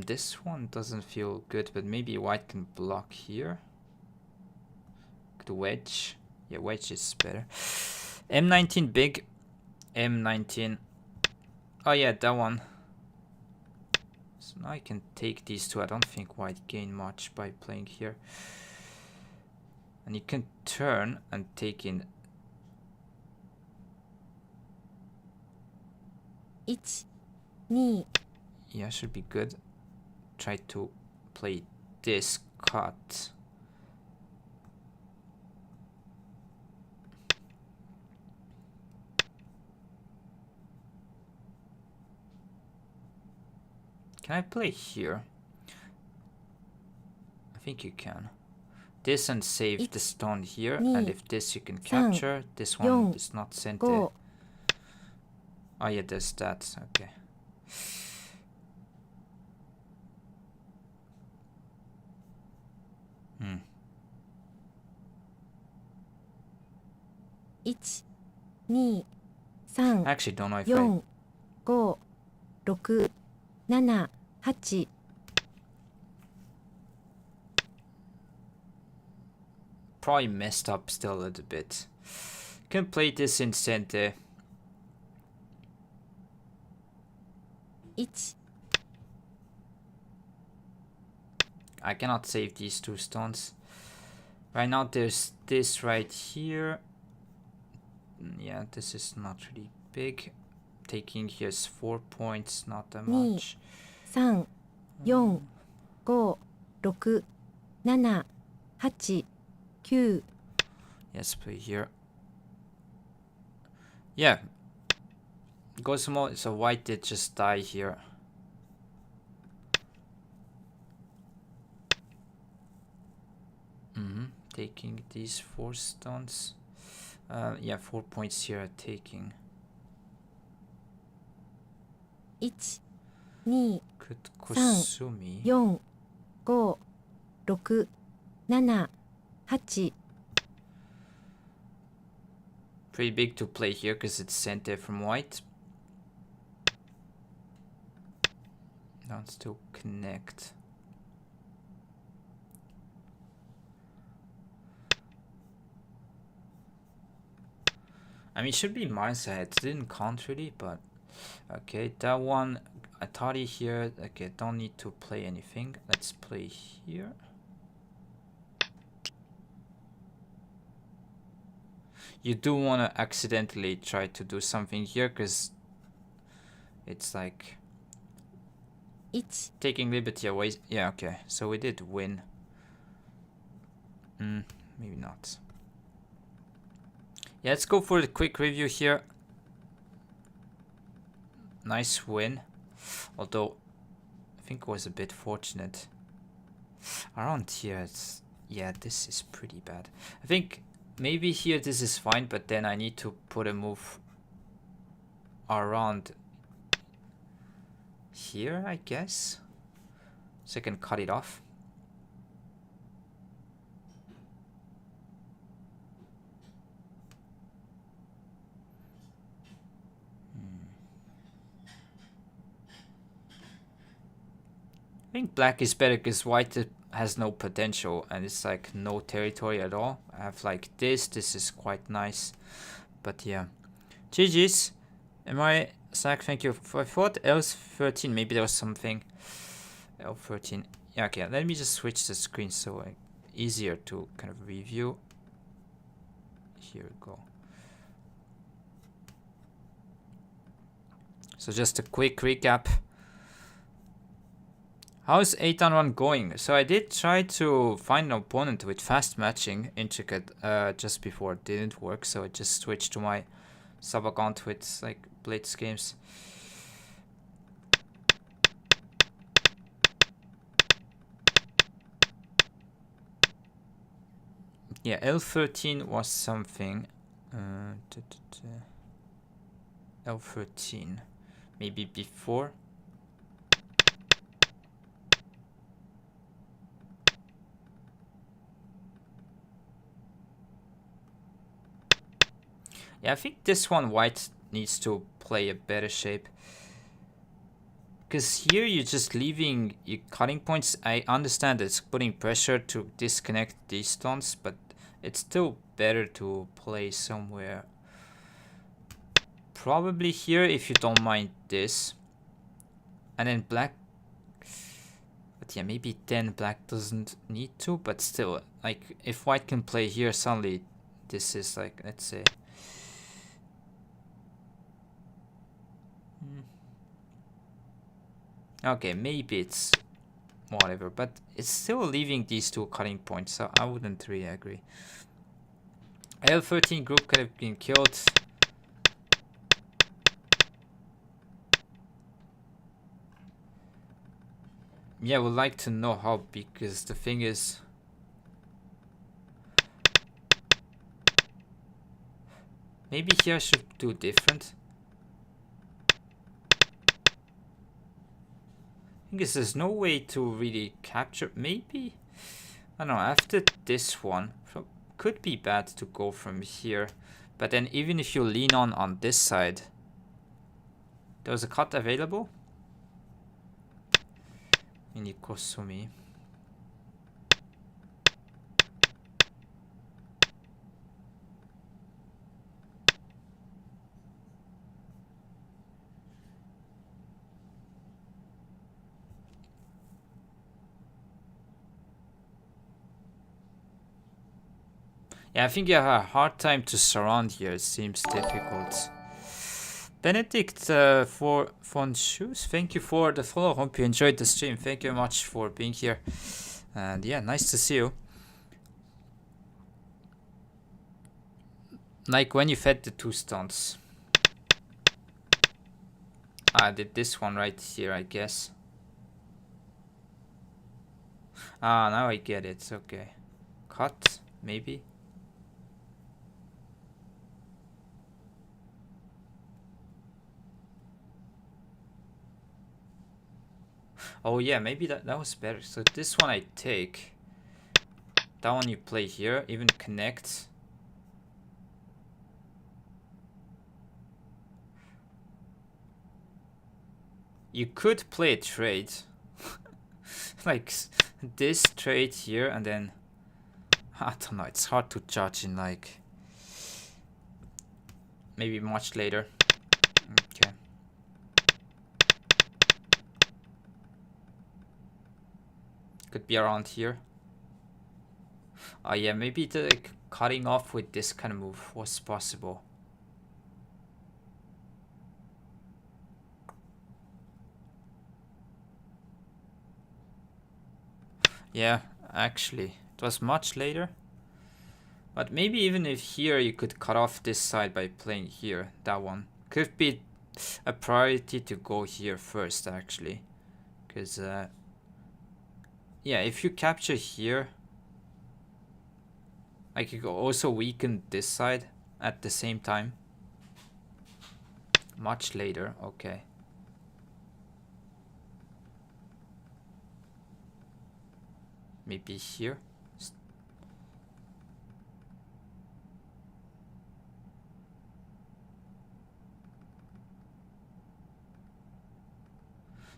This one doesn't feel good, but maybe white can block here. The wedge. Yeah, wedge is better. M19 big. M19. Oh yeah, that one. So now I can take these two. I don't think white gain much by playing here. And you can turn and take in. 1、2。 Yeah, should be good. Try to play this cut. Can I play here? I think you can. This and save the stone here, and if this you can capture, this one is not sent there. Oh yeah, there's that. Okay. Hmm. 1、2、3、 I actually don't know if 4、5、6、7、8。 probably messed up still a little bit. Can play this in center. 1、 I cannot save these two stones. Right now there's this right here. Yeah, this is not really big. Taking here's 4 points, not that much. 3、4、5、6、7、8、9。 Yes, play here. Yeah. Go small, so white did just die here. Taking these 4 stones. Yeah, 4 points here taking. 1、2、 Could Kusumi. 4、5、6、7、8。 Pretty big to play here because it's center from white. Don't still connect. I mean, it should be my side. Didn't count really, but okay. That one, Atari here. Okay, don't need to play anything. Let's play here. You do want to accidentally try to do something here because it's like 1、 taking liberty away. Yeah, okay. So we did win. Maybe not. Yeah, let's go for the quick review here. nice win. Although, I think it was a bit fortunate. Around here, it's... Yeah, this is pretty bad. I think maybe here this is fine, but then I need to put a move around here, I guess. So I can cut it off. I think black is better because white has no potential and it's like no territory at all. I have like this is quite nice. But yeah. GG's. Am I Zach, thank you. I thought L13, maybe there was something. L13. Yeah, okay, let me just switch the screen so easier to kind of review. Here we go. So just a quick recap. How's 8-on-1 going? So I did try to find an opponent with fast matching intricate just before it didn't work, so I just switched to my sub account with like blitz games. Yeah, L13 was something. L13, maybe before. Yeah, I think this one white needs to play a better shape. Because here you're just leaving your cutting points. I understand it's putting pressure to disconnect these stones, but it's still better to play somewhere. Probably here if you don't mind this. And then black. But yeah, maybe then black doesn't need to, but still, like if white can play here, suddenly this is like, let's say. Okay, maybe it's whatever, but it's still leaving these two cutting points, so I wouldn't really agree. L13 group could have been killed. Yeah, would like to know how, because the thing is, maybe here I should do different. I guess there's no way to really capture. Maybe, I don't know, after this one, could be bad to go from here. But then even if you lean on this side, there's a cut available in Ikosumi. Yeah, I think you have a hard time to surround here. It seems difficult. Benedict for Von Shoes, thank you for the follow. Hope you enjoyed the stream. Thank you very much for being here. And yeah, nice to see you. Like when you fed the two stones. I did this one right here, I guess. Ah, now I get it. Okay. Cut, maybe. Oh yeah, maybe that was better. So this one I take. That one you play here, even connect. You could play a trade. Like this trade here and then I don't know, it's hard to judge in like maybe much later. Okay. Could be around here. Oh yeah, maybe the like, cutting off with this kind of move was possible. Yeah, actually, it was much later. But maybe even if here you could cut off this side by playing here, that one. Could be a priority to go here first, actually. Because, yeah, if you capture here, I could also weaken this side at the same time. Much later, okay. Maybe here.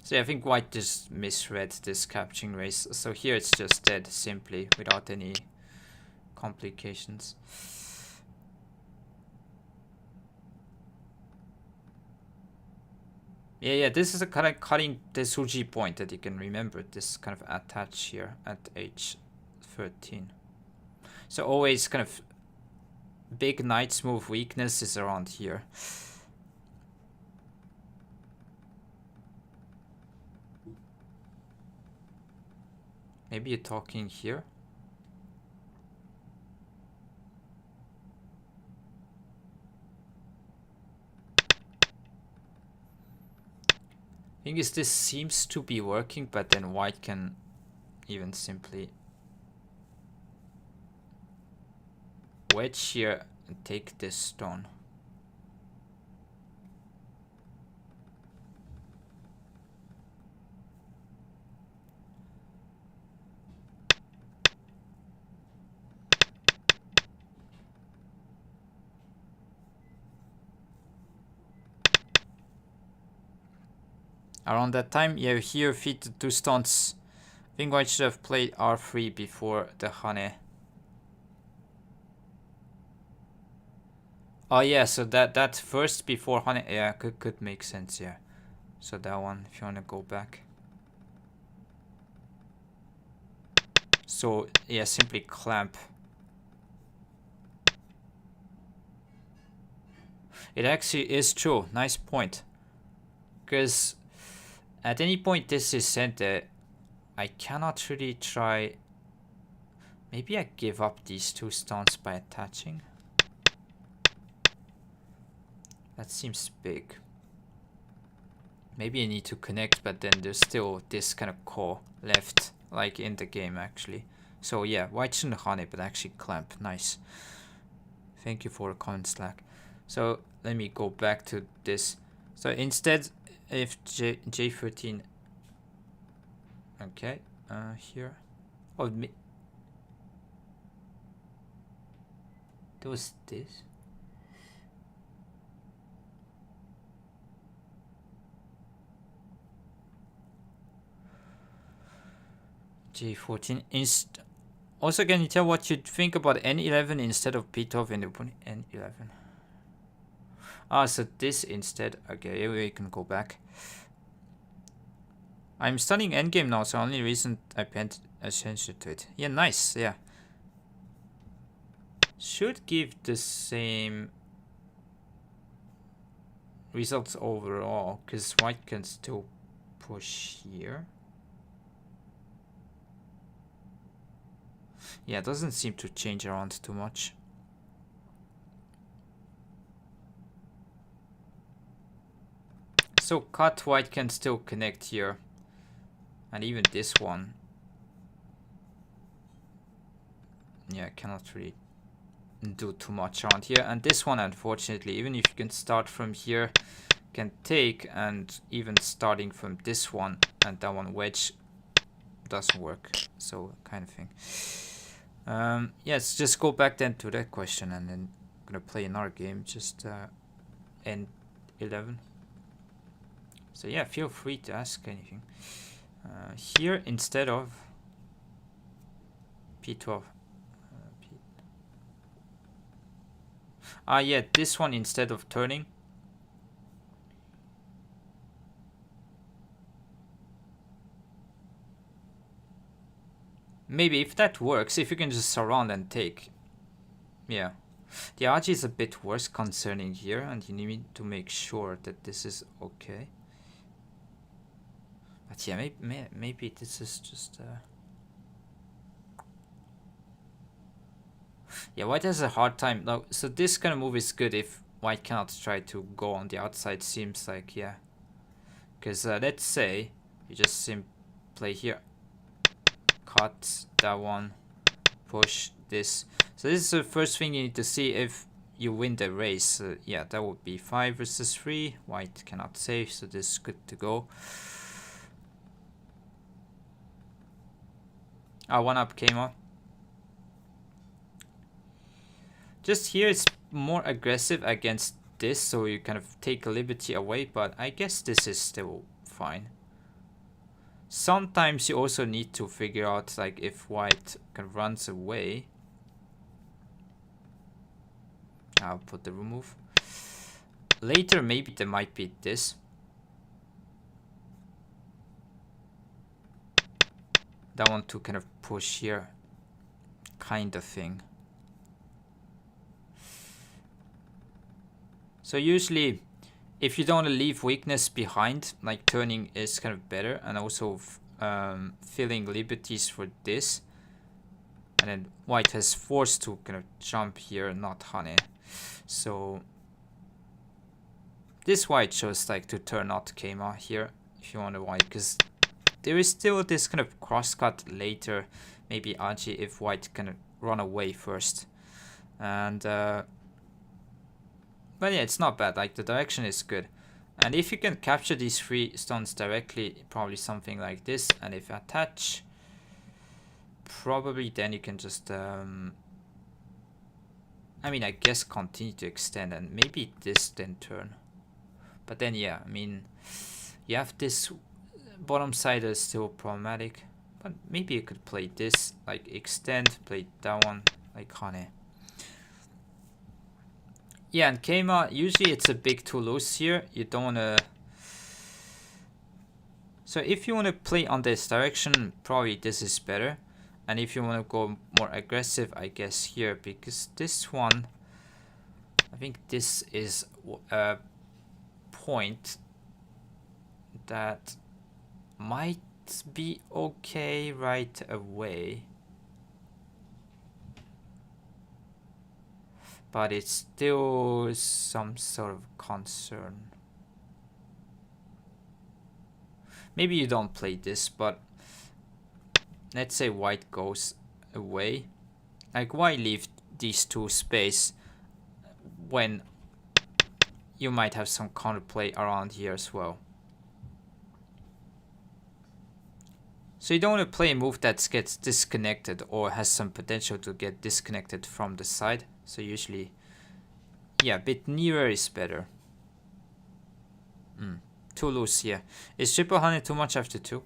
So yeah, I think white just misread this capturing race. So here it's just dead simply without any complications. Yeah, this is a kind of cutting the Suji point that you can remember. This kind of attach here at h13. So always kind of big knight's move weakness is around here. Maybe you're talking here. Thing is, this seems to be working, but then white can even simply wedge here and take this stone. Around that time, yeah, here feed the 2 stones. I think white should have played r3 before the Hane. Oh yeah, so that first before Hane, yeah, could make sense, yeah. So that one, if you want to go back. So yeah, simply clamp. It actually is true. Nice point. Because at any point this is sent, I cannot really try. Maybe I give up these 2 stones by attaching. That seems big. Maybe I need to connect, but then there's still this kind of core left, like in the game actually. So yeah, white shouldn't Hane, but actually clamp. Nice. Thank you for the comment, Slack. So let me go back to this. So instead, if J13, okay, here. Oh, there was this. J14 also, can you tell what you think about N11 instead of P12 in the N11? Ah, so this instead. Okay, we can go back. I'm studying endgame now, so only reason I paid attention to it. Yeah, nice. Yeah, should give the same results overall, because white can still push here. Yeah, it doesn't seem to change around too much. So cut white can still connect here. And even this one. Yeah, cannot really do too much around here. And this one, unfortunately, even if you can start from here, can take, and even starting from this one and that one wedge doesn't work. So kind of thing. Yes, just go back then to that question, and then I'm gonna play another game, just N11. So yeah, feel free to ask anything. Here instead of P12. Yeah, this one instead of turning. Maybe if that works, if you can just surround and take. Yeah. The RG is a bit worse concerning here, and you need to make sure that this is okay. But yeah, maybe this is just... Yeah, white has a hard time. Now, so this kind of move is good if white cannot try to go on the outside, seems like, yeah. Because let's say you just play here, cut that one, push this. So this is the first thing you need to see if you win the race. Yeah, that would be 5 versus 3. White cannot save, so this is good to go. One up came up. Just here it's more aggressive against this, so you kind of take a liberty away, but I guess this is still fine. Sometimes you also need to figure out like if white kind of runs away. I'll put the remove. Later maybe there might be this. That one to kind of push here, kind of thing. So usually, if you don't want to leave weakness behind, like turning is kind of better, and also filling liberties for this. And then white has forced to kind of jump here, not honey. So this white chose like to turn not Kema here, if you want to white, because there is still this kind of crosscut later, maybe Aji if white can run away first. And but yeah, it's not bad, like the direction is good. And if you can capture these 3 stones directly, probably something like this, and if attach, probably then you can just I mean, I guess continue to extend and maybe this then turn. But then yeah, I mean, you have this bottom side is still problematic, but maybe you could play this, like extend, play that one, like Hane. Yeah, and Keima, usually it's a big to lose here. You don't want to... So if you want to play on this direction, probably this is better. And if you want to go more aggressive, I guess here, because this one, I think this is a point that might be okay right away. But it's still some sort of concern. Maybe you don't play this, but let's say white goes away. Like, why leave these 2 space when you might have some counterplay around here as well? So you don't want to play a move that gets disconnected or has some potential to get disconnected from the side. So usually, yeah, a bit nearer is better. Too loose here. Is triple honey too much after 2?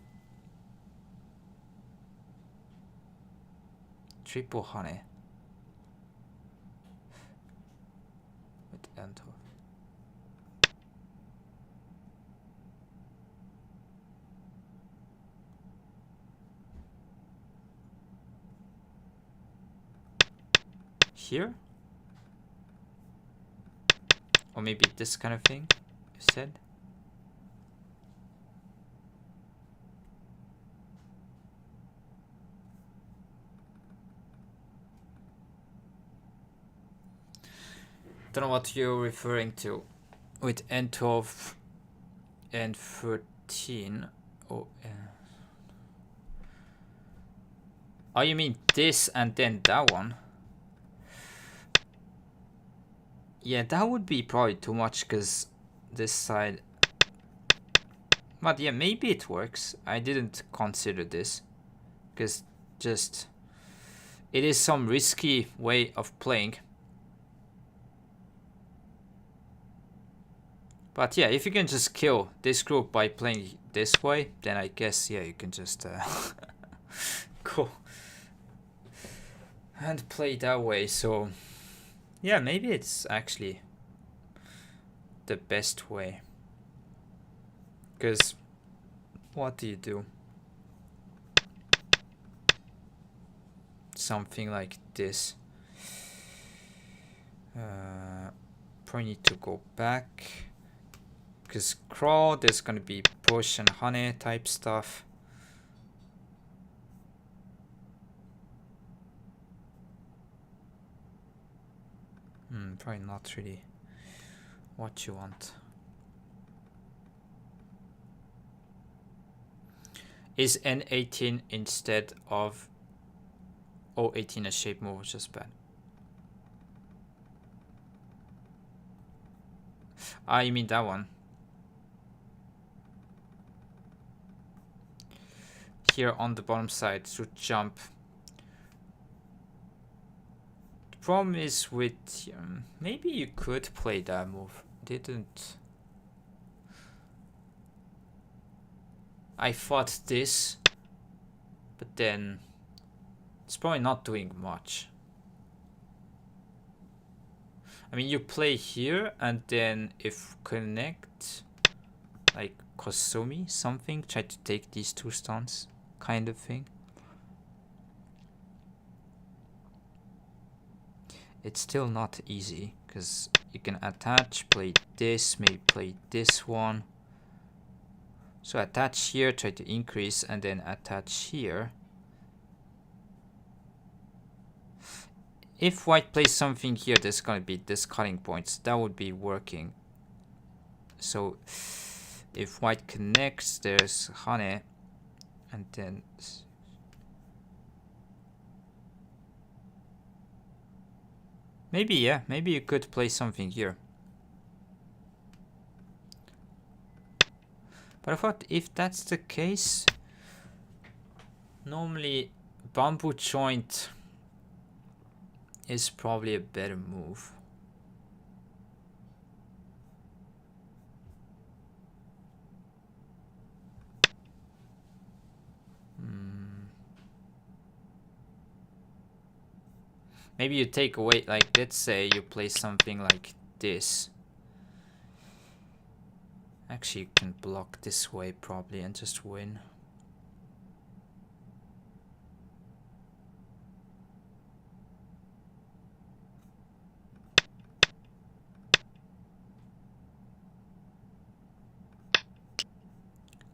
Triple honey. With end of. Here? Or maybe this kind of thing, you said? Don't know what you're referring to with N12 and 13. Oh, oh, you mean this and then that one? Yeah, that would be probably too much because this side. But yeah, maybe it works. I didn't consider this because just it is some risky way of playing. But yeah, if you can just kill this group by playing this way, then I guess, yeah, you can just go and play that way. So yeah, maybe it's actually the best way. Because what do you do? Something like this. Probably need to go back. Because crawl, there's gonna be push and honey type stuff. Probably not really what you want. Is N18 instead of O18 a shape move, which is bad? Ah, you mean that one? Here on the bottom side to jump. The problem is with maybe you could play that move. Didn't. I thought this, but then it's probably not doing much. I mean, you play here and then if connect, like Kosumi something, try to take these two stones, kind of thing. It's still not easy because you can attach, play this, maybe play this one. So attach here, try to increase, and then attach here. If white plays something here, there's gonna be this cutting points. That would be working. So if white connects, there's Hane, and then maybe, yeah, maybe you could play something here. But I thought if that's the case, normally bamboo joint is probably a better move. Maybe you take away, like, let's say you play something like this. Actually, you can block this way probably and just win.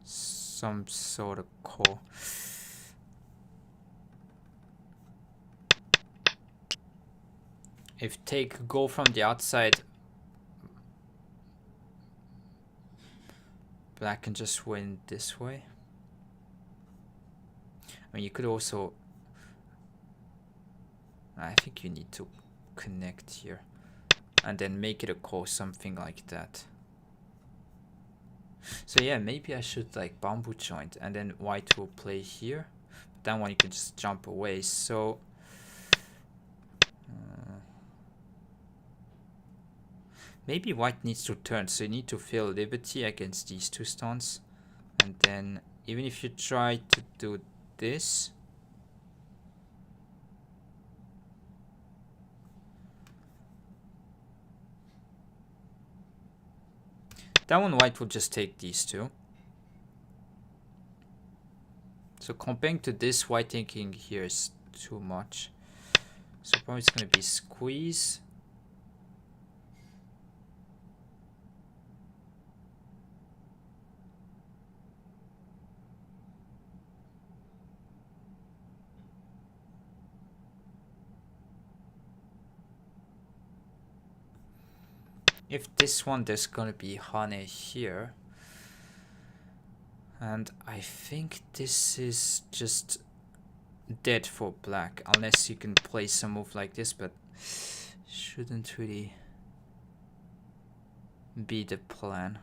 Some sort of call. If take go from the outside, black can just win this way. I mean, you could also, I think you need to connect here and then make it a call, something like that. So yeah, maybe I should like bamboo joint and then white will play here. But then one you can just jump away. So maybe white needs to turn, so you need to feel liberty against these two stones. And then even if you try to do this, that one white will just take these two. So comparing to this, white thinking here is too much. So probably it's going to be squeeze. If this one, there's gonna be Hane here. And I think this is just dead for black, unless you can play some move like this, but shouldn't really be the plan.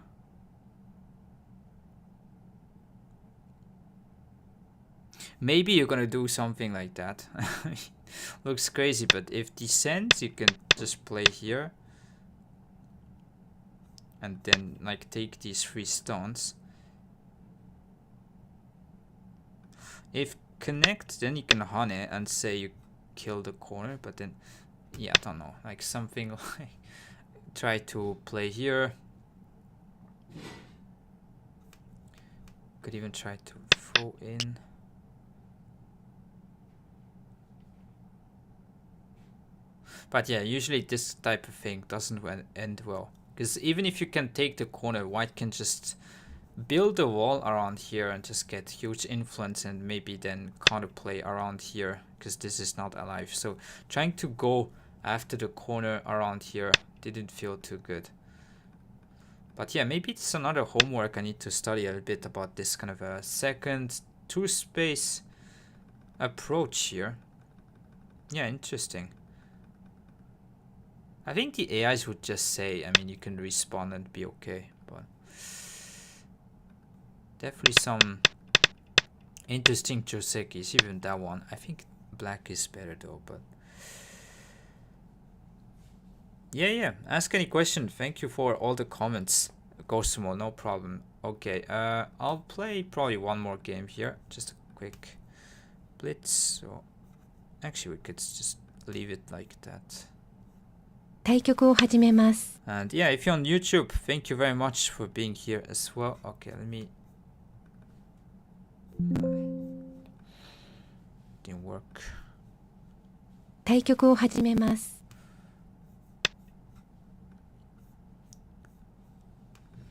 Maybe you're gonna do something like that. Looks crazy, but if descends, you can just play here. And then like take these 3 stones. If connect, then you can Hane and say you kill the corner, but then yeah, I don't know, like something like try to play here. Could even try to throw in. But yeah, usually this type of thing doesn't end well. Because even if you can take the corner, white can just build a wall around here and just get huge influence and maybe then counterplay around here because this is not alive. So trying to go after the corner around here didn't feel too good. But yeah, maybe it's another homework. I need to study a little bit about this kind of a second two-space approach here. Yeah, interesting. I think the AIs would just say, I mean, you can respawn and be okay, but definitely some interesting Josekis, even that one. I think black is better though, but yeah. Ask any question. Thank you for all the comments. Gosumo, no problem. Okay, I'll play probably one more game here. Just a quick blitz. So actually, we could just leave it like that. 対局を始めます。 And yeah, if you're on YouTube, thank you very much for being here as well. Okay, let me. Didn't work. 対局を始めます。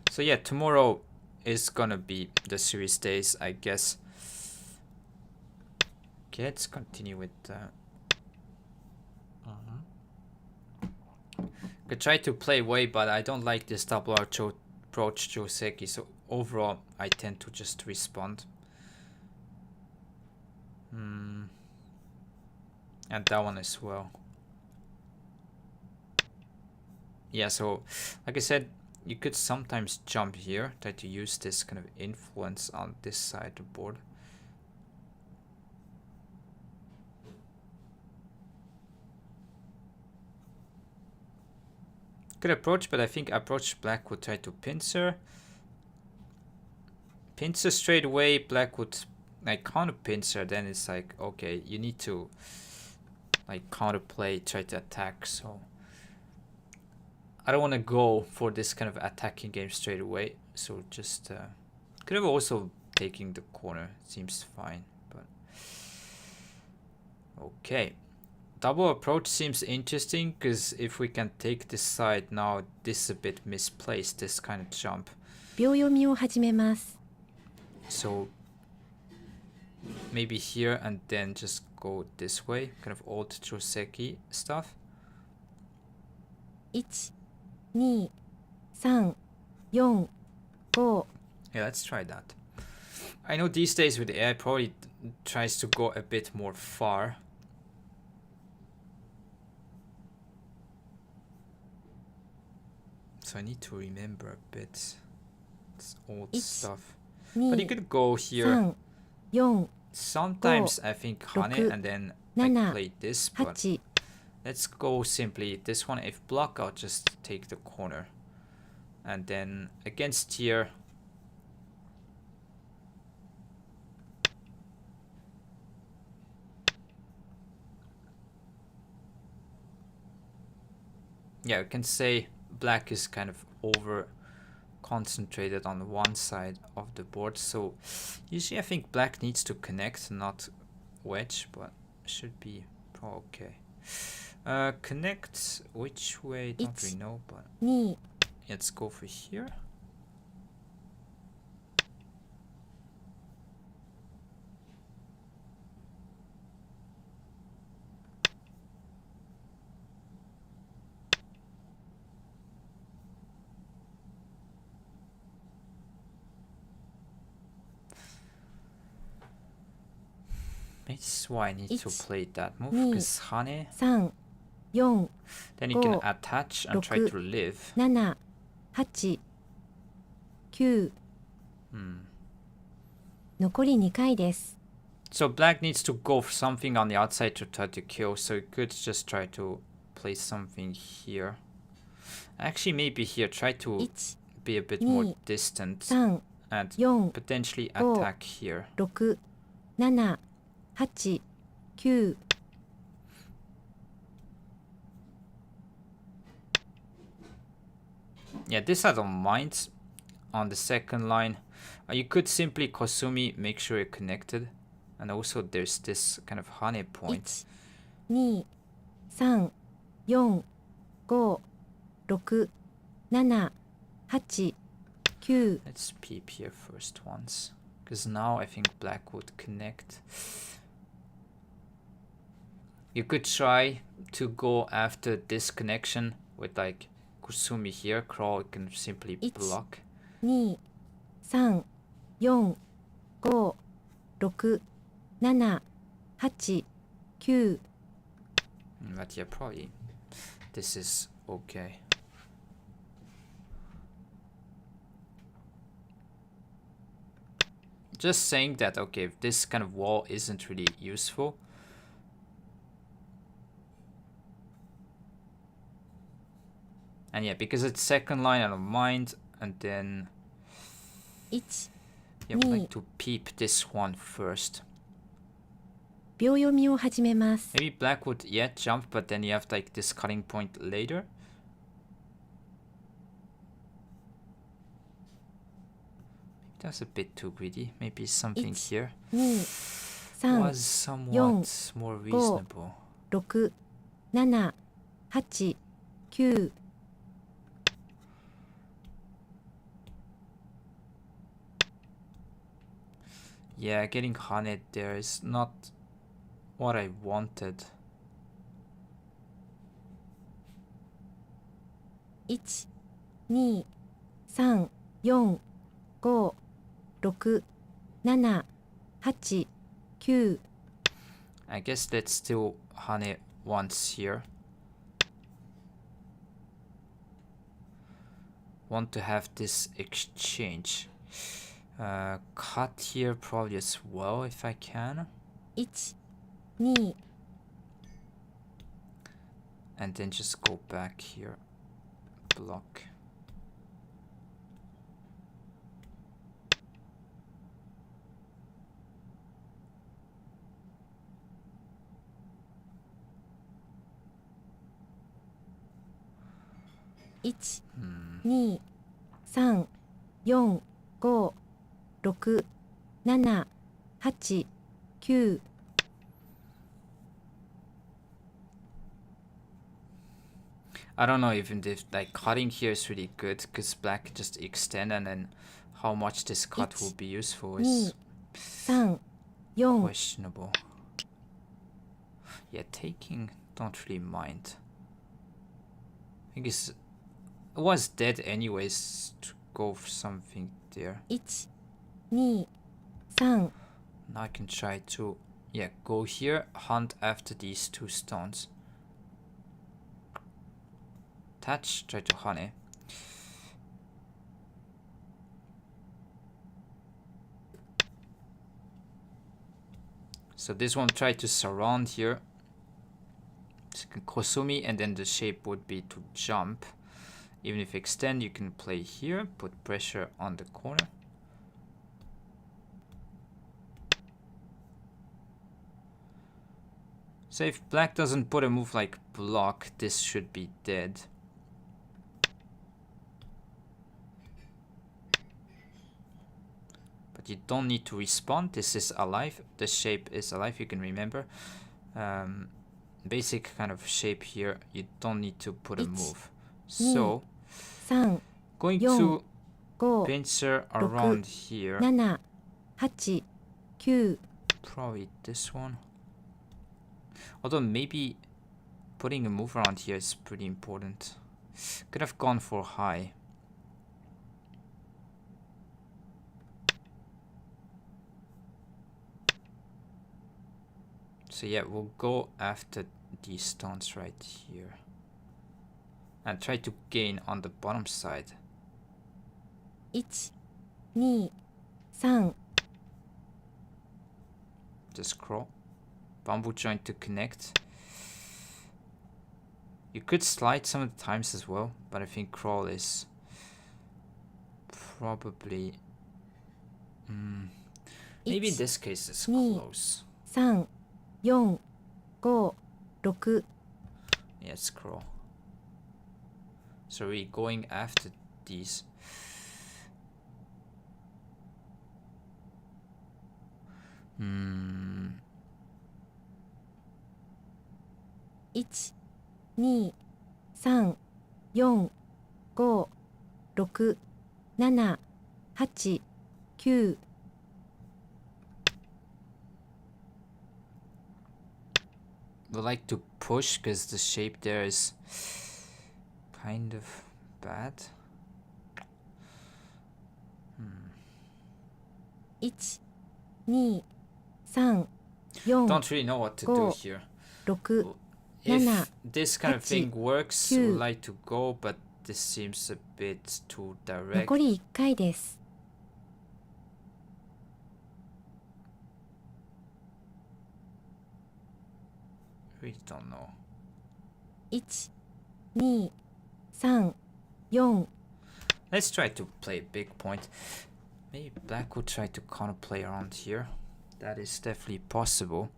So yeah, tomorrow is gonna be the series days, I guess. Okay, let's continue with. I try to play way, but I don't like this double approach Joseki. So overall, I tend to just respond. And that one as well. Yeah, so like I said, you could sometimes jump here, try to use this kind of influence on this side of the board. Good approach, but I think approach black would try to pincer. Pincer straight away, black would like counter pincer, then it's like, okay, you need to like counterplay, try to attack, so I don't want to go for this kind of attacking game straight away, so just could have also taken the corner, seems fine, but okay. Double approach seems interesting, because if we can take this side now, this is a bit misplaced, this kind of jump. 秒読みを始めます。 So maybe here and then just go this way, kind of old Joseki stuff. 1、2、3、4、5。 Yeah, let's try that. I know these days with AI probably tries to go a bit more far. So I need to remember a bit. It's old stuff. But you could go here. 4、Sometimes I think Hane and then I play this, but 8。 let's go simply this one. If block, I'll just take the corner. And then against here. Yeah, we can say black is kind of over concentrated on one side of the board. So usually I think black needs to connect, not wedge, but should be okay. Connect, which way, don't really know, but 2、 let's go for here. This is why I need to play that move, because Hane, 3、4、 then you can attach and try to live. 7、8、9。残り2回です。 So black needs to go for something on the outside to try to kill, so you could just try to place something here. Actually, maybe here, try to be a bit more distant 3、 and 4、 potentially attack here. 6、7、8、9。 Yeah, this I don't mind. On the second line, you could simply Kosumi, make sure you're connected. And also there's this kind of honey point. 1、2、3、4、5、6、7、8、9。 Let's peep here first once. Because now I think black would connect. You could try to go after this connection with like Kusumi here, crawl, you can simply block. 2、3、4、5、6、7、8、9。 But yeah, probably this is okay. Just saying that, okay, if this kind of wall isn't really useful, and yeah, because it's second line, I don't mind, and then 1、 yeah, we'd like to peep this one first. 秒読みを始めます。 Maybe black would yeah jump, but then you have like this cutting point later. That's a bit too greedy. Maybe something here 2、3、 was somewhat more reasonable. 6、7、8、9。 Yeah, getting Hane there is not what I wanted. 1、2、3、4、5、6、7、8、9。 I guess let's still Hane once here. Want to have this exchange. Cut here probably as well if I can. 1、2、 And then just go back here. Block.1、2、3、4、5、6、7、8、9。 I don't know even if like cutting here is really good because black can just extend, and then how much this cut will be useful is 3、4。 questionable. Yeah, taking don't really mind. I guess it was dead anyways to go for something there. 1、2、3。 Now I can try to yeah go here, hunt after these two stones. Touch, try to honey. So this one try to surround here. Kosumi, and then the shape would be to jump. Even if extend, you can play here, put pressure on the corner. So if black doesn't put a move like block, this should be dead. But you don't need to respawn. This is alive. The shape is alive, you can remember. Basic kind of shape here. You don't need to put a move. So, 3、 going 4 to 5、 pincer around here. 7、8、9。 Probably this one. Although maybe putting a move around here is pretty important. Could have gone for high. So yeah, we'll go after these stones right here. And try to gain on the bottom side. 1、2、3。 Just crawl. Bamboo joint to connect. You could slide some of the times as well, but I think crawl is probably maybe in this case it's close. 3、4、5、6。 Yeah, it's crawl. So we're going after these. Hmm. 1、2、3、4、5、6、7、8、9。 Would like to push because the shape there is kind of bad. 1、2、3、4、 Don't really know what to do here. 6、 If 7、 this kind of thing works, I 9 would like to go, but this seems a bit too direct. 残り1回です。 Really don't know. 1、2、3、4、 Let's try to play big point. Maybe black will try to counterplay around here. That is definitely possible.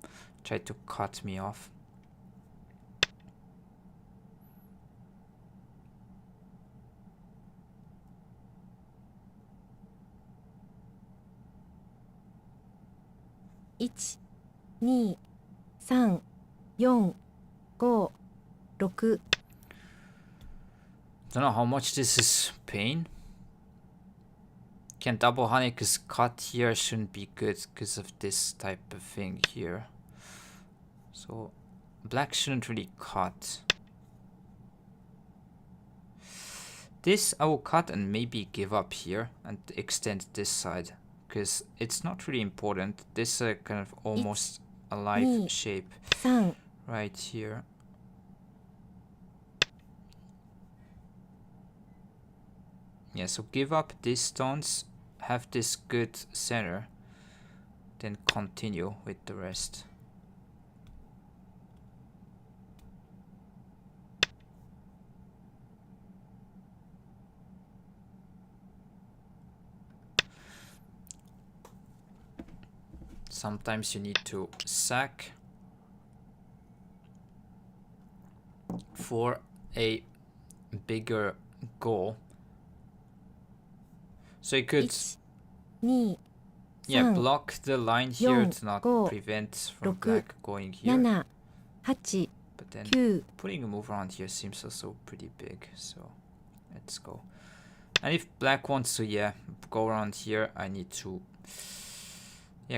Try to cut me off.1、2、3、4、5、6。 Don't know how much this is pain. Can double honey because cut here shouldn't be good because of this type of thing here. So black shouldn't really cut. This I will cut and maybe give up here and extend this side because it's not really important. This kind of almost alive shape 3 right here. Yeah, so give up these stones, have this good center, then continue with the rest. Sometimes you need to sack for a bigger goal. So you could 2 block the line here to not prevent from black going here. 7 8 But then 9 putting a move around here seems also pretty big. So let's go. And if black wants to go around here, I need to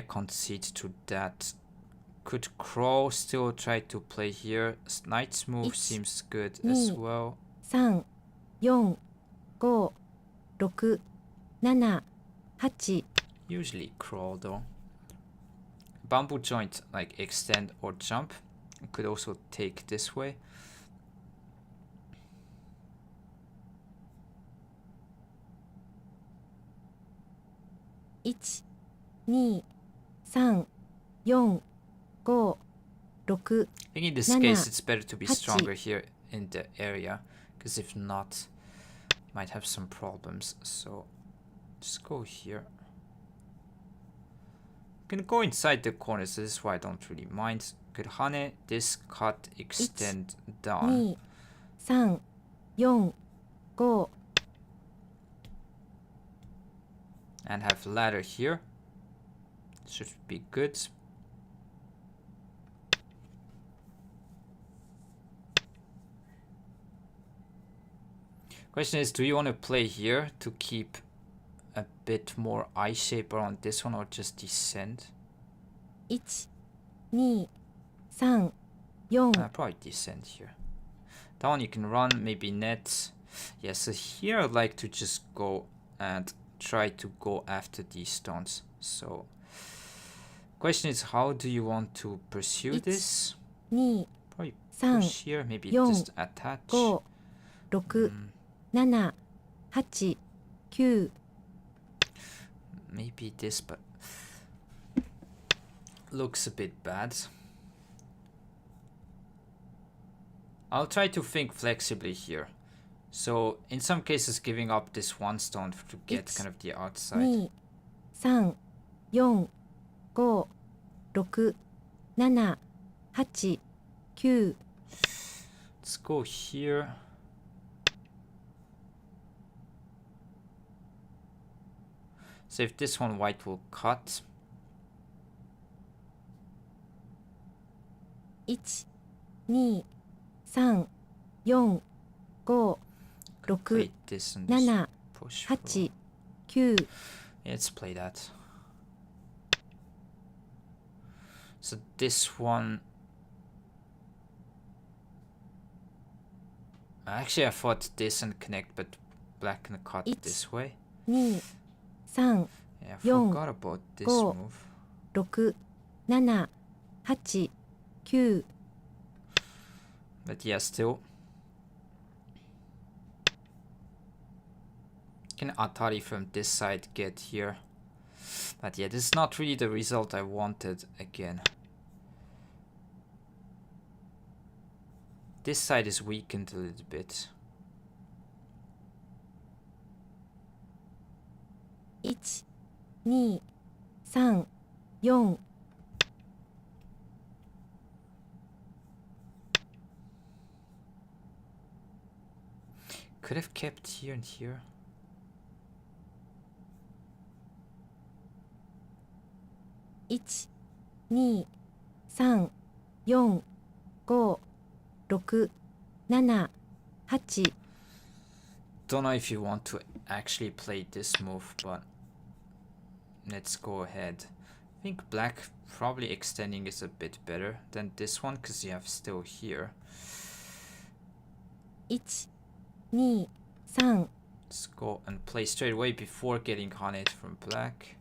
concede to that. Could crow still try to play here. Knight's move seems good as well. 3 4 5 6 7 8 Usually crawl though. Bamboo joint like extend or jump. Could also take this way. One, 2 3 4 5 6 I think in this 7 case it's better to be 8 stronger here in the area, because if not, might have some problems. So just go here. Can go inside the corners. This is why I don't really mind. Could hane this, cut, extend down. 2 3 4 5 And have ladder here. Should be good. Question is, do you want to play here to keep a bit more eye shape around this one, or just descend? 1 2 3 4 Probably descend here. That one you can run, maybe net. Yeah, so here I'd like to just go and try to go after these stones. So question is, how do you want to pursue this? 2 Probably 3 push here, maybe 4 just attach. 5 6 7 8 9 Maybe this, but looks a bit bad. I'll try to think flexibly here. So in some cases giving up this one stone to get kind of the outside. 2 3 4 5 6 7 8 9 Let's go here. So if this one white will cut. 1 2 3 4 5 6 Play this and 7 just push 8 through. 9 Yeah, let's play that. So this one. Actually, I thought this and connect, but black can cut It's this way. 2、3、 Yeah, I 4、 forgot about this 5、 move. 6、7、8、9。 But yeah, still. Can Atari from this side get here? But yeah, this is not really the result I wanted again. This side is weakened a little bit. 1、2、3、4。 Could have kept here and here. 1、2、3、4、5、6、7、8。 Don't know if you want to actually play this move, but let's go ahead. I think black probably extending is a bit better than this one because you have still here. 1、2、3。 Let's go and play straight away before getting on it from black.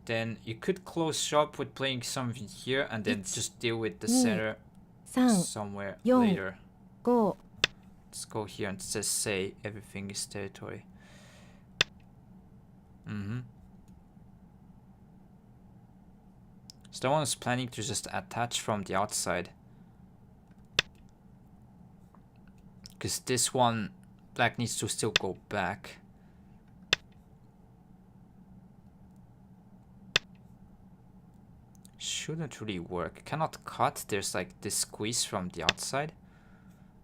Then you could close shop with playing something here and then just deal with the center somewhere later. 5。 Let's go here and just say everything is territory. So that one is planning to just attach from the outside. Because this one, black needs to still go back. Shouldn't really work. Cannot cut. There's like this squeeze from the outside.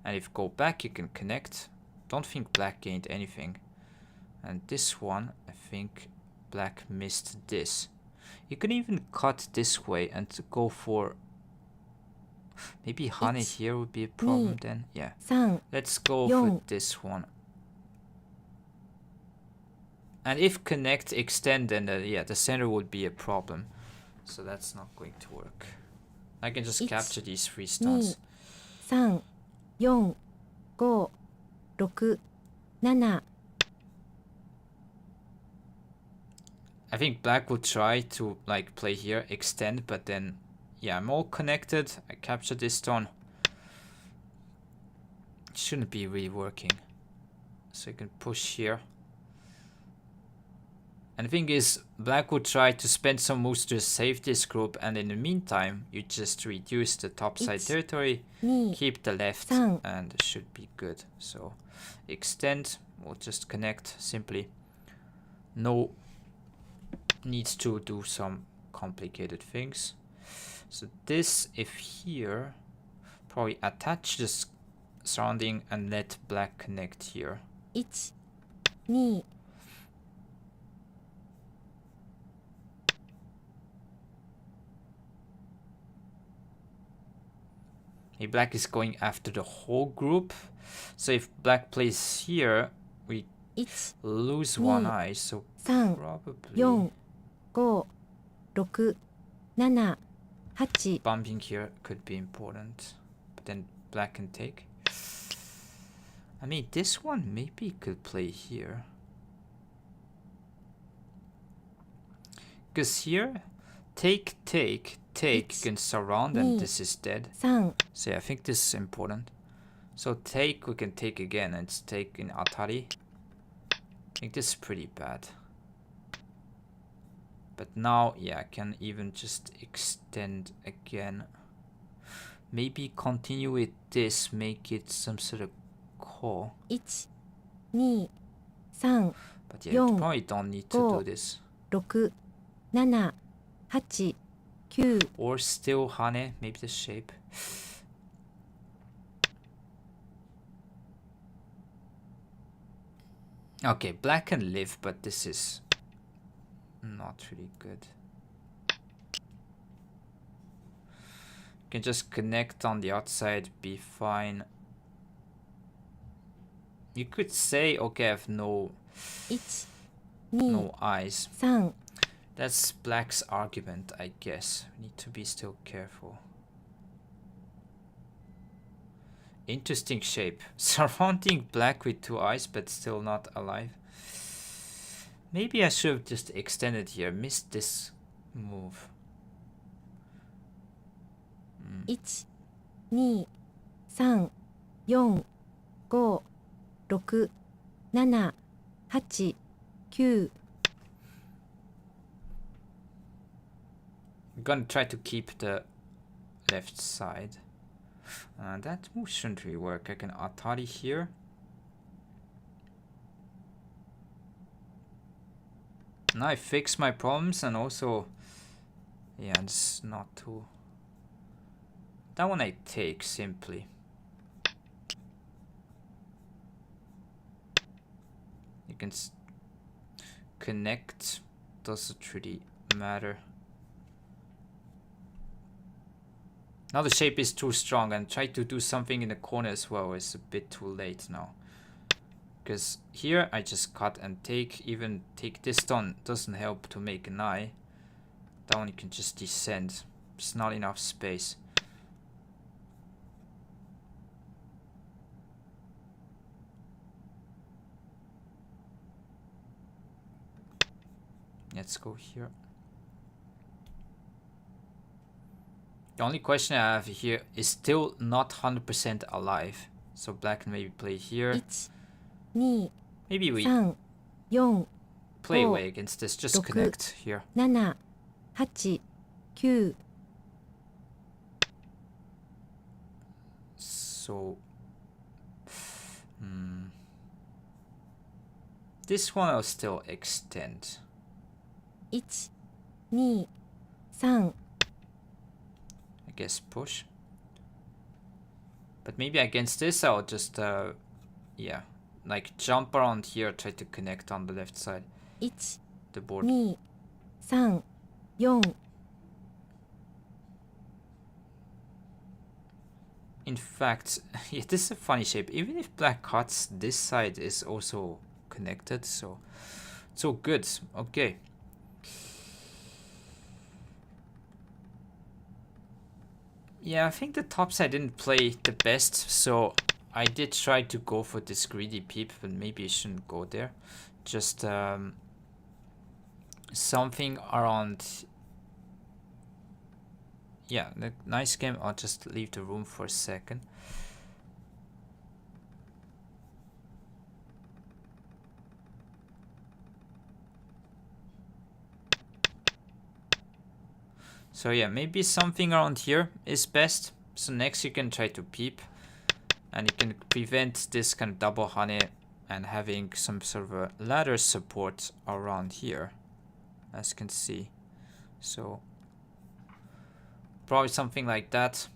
And if go back, you can connect. Don't think black gained anything. And this one, I think black missed this. You can even cut this way and go for... Maybe honey here would be a problem then. Yeah. 3。 Let's go for this one. And if connect, extend, then yeah, the center would be a problem. So that's not going to work. I can just capture these 3 stones. 3、4、5、6、7。 I think black would try to like play here, extend, but then yeah, I'm all connected. I capture this stone. It shouldn't be really working. So you can push here. And the thing is, black would try to spend some moves to save this group, and in the meantime, you just reduce the topside territory, keep the left, and it should be good. So extend, we'll just connect simply. No needs to do some complicated things. So this, if here, probably attach this surrounding and let black connect here. 1、2。 Maybe black is going after the whole group. So if black plays here, we lose one eye. So probably 4、5、6、7、8。 bumping here could be important. But then black can take. I mean, this one maybe could play here. Because here, take, you can surround and this is dead. 3。 So yeah, I think this is important. So take, we can take again and it's take in Atari. I think this is pretty bad. But now, yeah, I can even just extend again. Maybe continue with this, make it some sort of call. 1、2、3、 But yeah, you probably don't need to do this. 6、7、8、9。 Or still Hane, maybe the shape. Okay, black can live, but this is not really good. You can just connect on the outside, be fine. You could say, okay, I have no eyes. 3。That's black's argument, I guess. We need to be still careful. Interesting shape. Surrounding black with 2 eyes, but still not alive. Maybe I should have just extended here. Missed this move. 1、2、3、4、5、6、7、8、9。I'm gonna try to keep the left side. That move shouldn't really work. I can Atari here. Now I fix my problems and also, yeah, it's not too. That one I take simply. You can connect, doesn't really matter. Now the shape is too strong, and try to do something in the corner as well. It's a bit too late now. Because here I just cut and take. Even take this down doesn't help to make an eye. That one you can just descend. It's not enough space. Let's go here. The only question I have here is still not 100% alive. So black can maybe play here. 1、2、Maybe we 3、4、play away against this. Just connect here. 7、8、9。So, this one I'll still extend. 1、2、3。I guess push. But maybe against this I'll just, yeah, like jump around here, try to connect on the left side. 1、The board. 2、3、4。In fact, yeah, this is a funny shape. Even if black cuts, this side is also connected, so it's all good. Okay. Yeah, I think the top side didn't play the best, so I did try to go for this greedy peep, but maybe I shouldn't go there. Just something around. Yeah, nice game. I'll just leave the room for a second. So yeah, maybe something around here is best. So next you can try to peep. And you can prevent this kind of double honey and having some sort of a ladder support around here. As you can see. So probably something like that.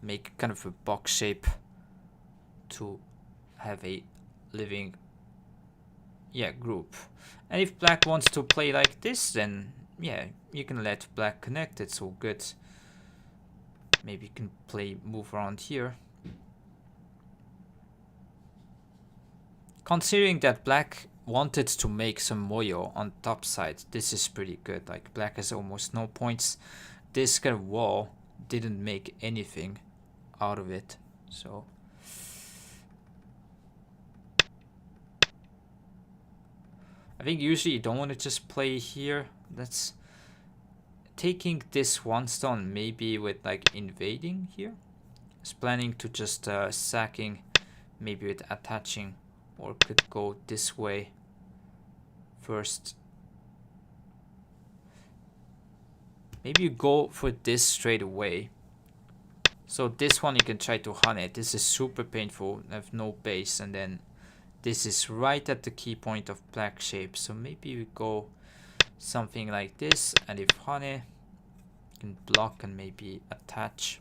Make kind of a box shape to have a living, yeah, group. And if black wants to play like this, then yeah, you can let black connect. It's all good. Maybe you can move around here. Considering that black wanted to make some moyo on top side, this is pretty good. Like black has almost no points. This kind of wall didn't make anything out of it. So I think usually you don't want to just play here. That's taking this one stone, maybe with like invading here. It's planning to just sacking, maybe with attaching, or could go this way first. Maybe you go for this straight away. So this one you can try to hunt it. This is super painful. I have no base, and then this is right at the key point of black shape. So maybe we go something like this, and if honey, you can block and maybe attach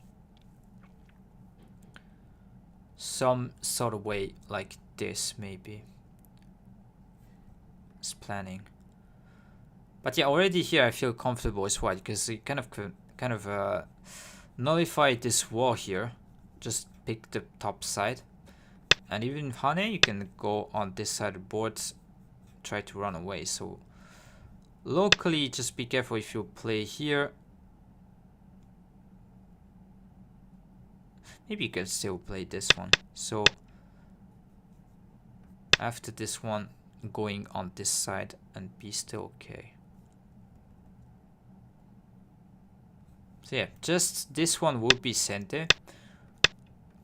some sort of way like this, maybe. It's planning. But yeah, already here I feel comfortable as white, because it kind of nullify this wall here. Just pick the top side, and even honey, you can go on this side of the board, try to run away. So locally, just be careful if you play here. Maybe you can still play this one. So after this one, going on this side and be still okay. So yeah, just this one would be center.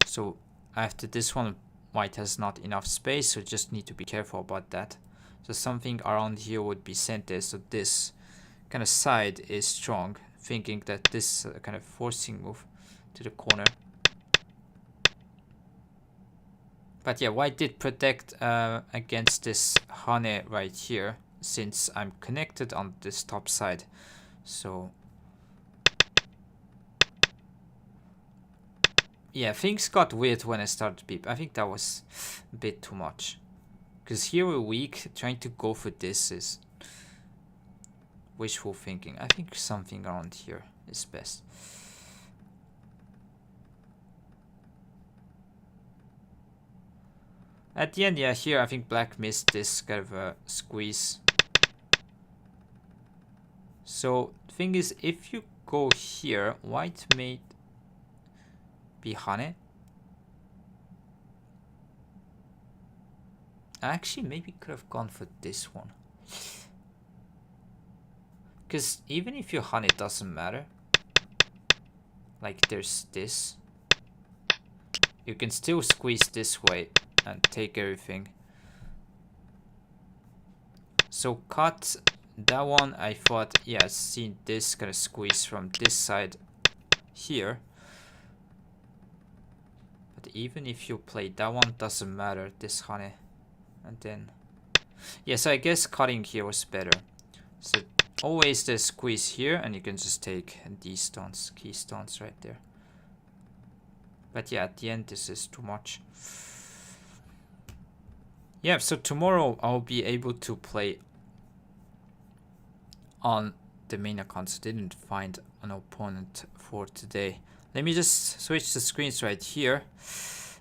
So after this one, white has not enough space, so just need to be careful about that. So something around here would be center, so this kind of side is strong, thinking that this kind of forcing move to the corner. But yeah, white did protect against this hane right here, since I'm connected on this top side. So yeah, things got weird when I started beep. I think that was a bit too much. Because here we're weak, trying to go for this is wishful thinking. I think something around here is best. At the end, yeah, here I think black missed this kind of a squeeze. So the thing is, if you go here, white may be hane. Actually, maybe could have gone for this one. Because even if you hane, it doesn't matter. Like there's this. You can still squeeze this way and take everything. So cut that one. I thought, yeah, see this kind of squeeze from this side here. But even if you play that one, doesn't matter, this hane. And then, yeah, so I guess cutting here was better. So always the squeeze here, and you can just take these stones, key stones right there. But yeah, at the end, this is too much. Yeah, so tomorrow I'll be able to play on the main account. So didn't find an opponent for today. Let me just switch the screens right here.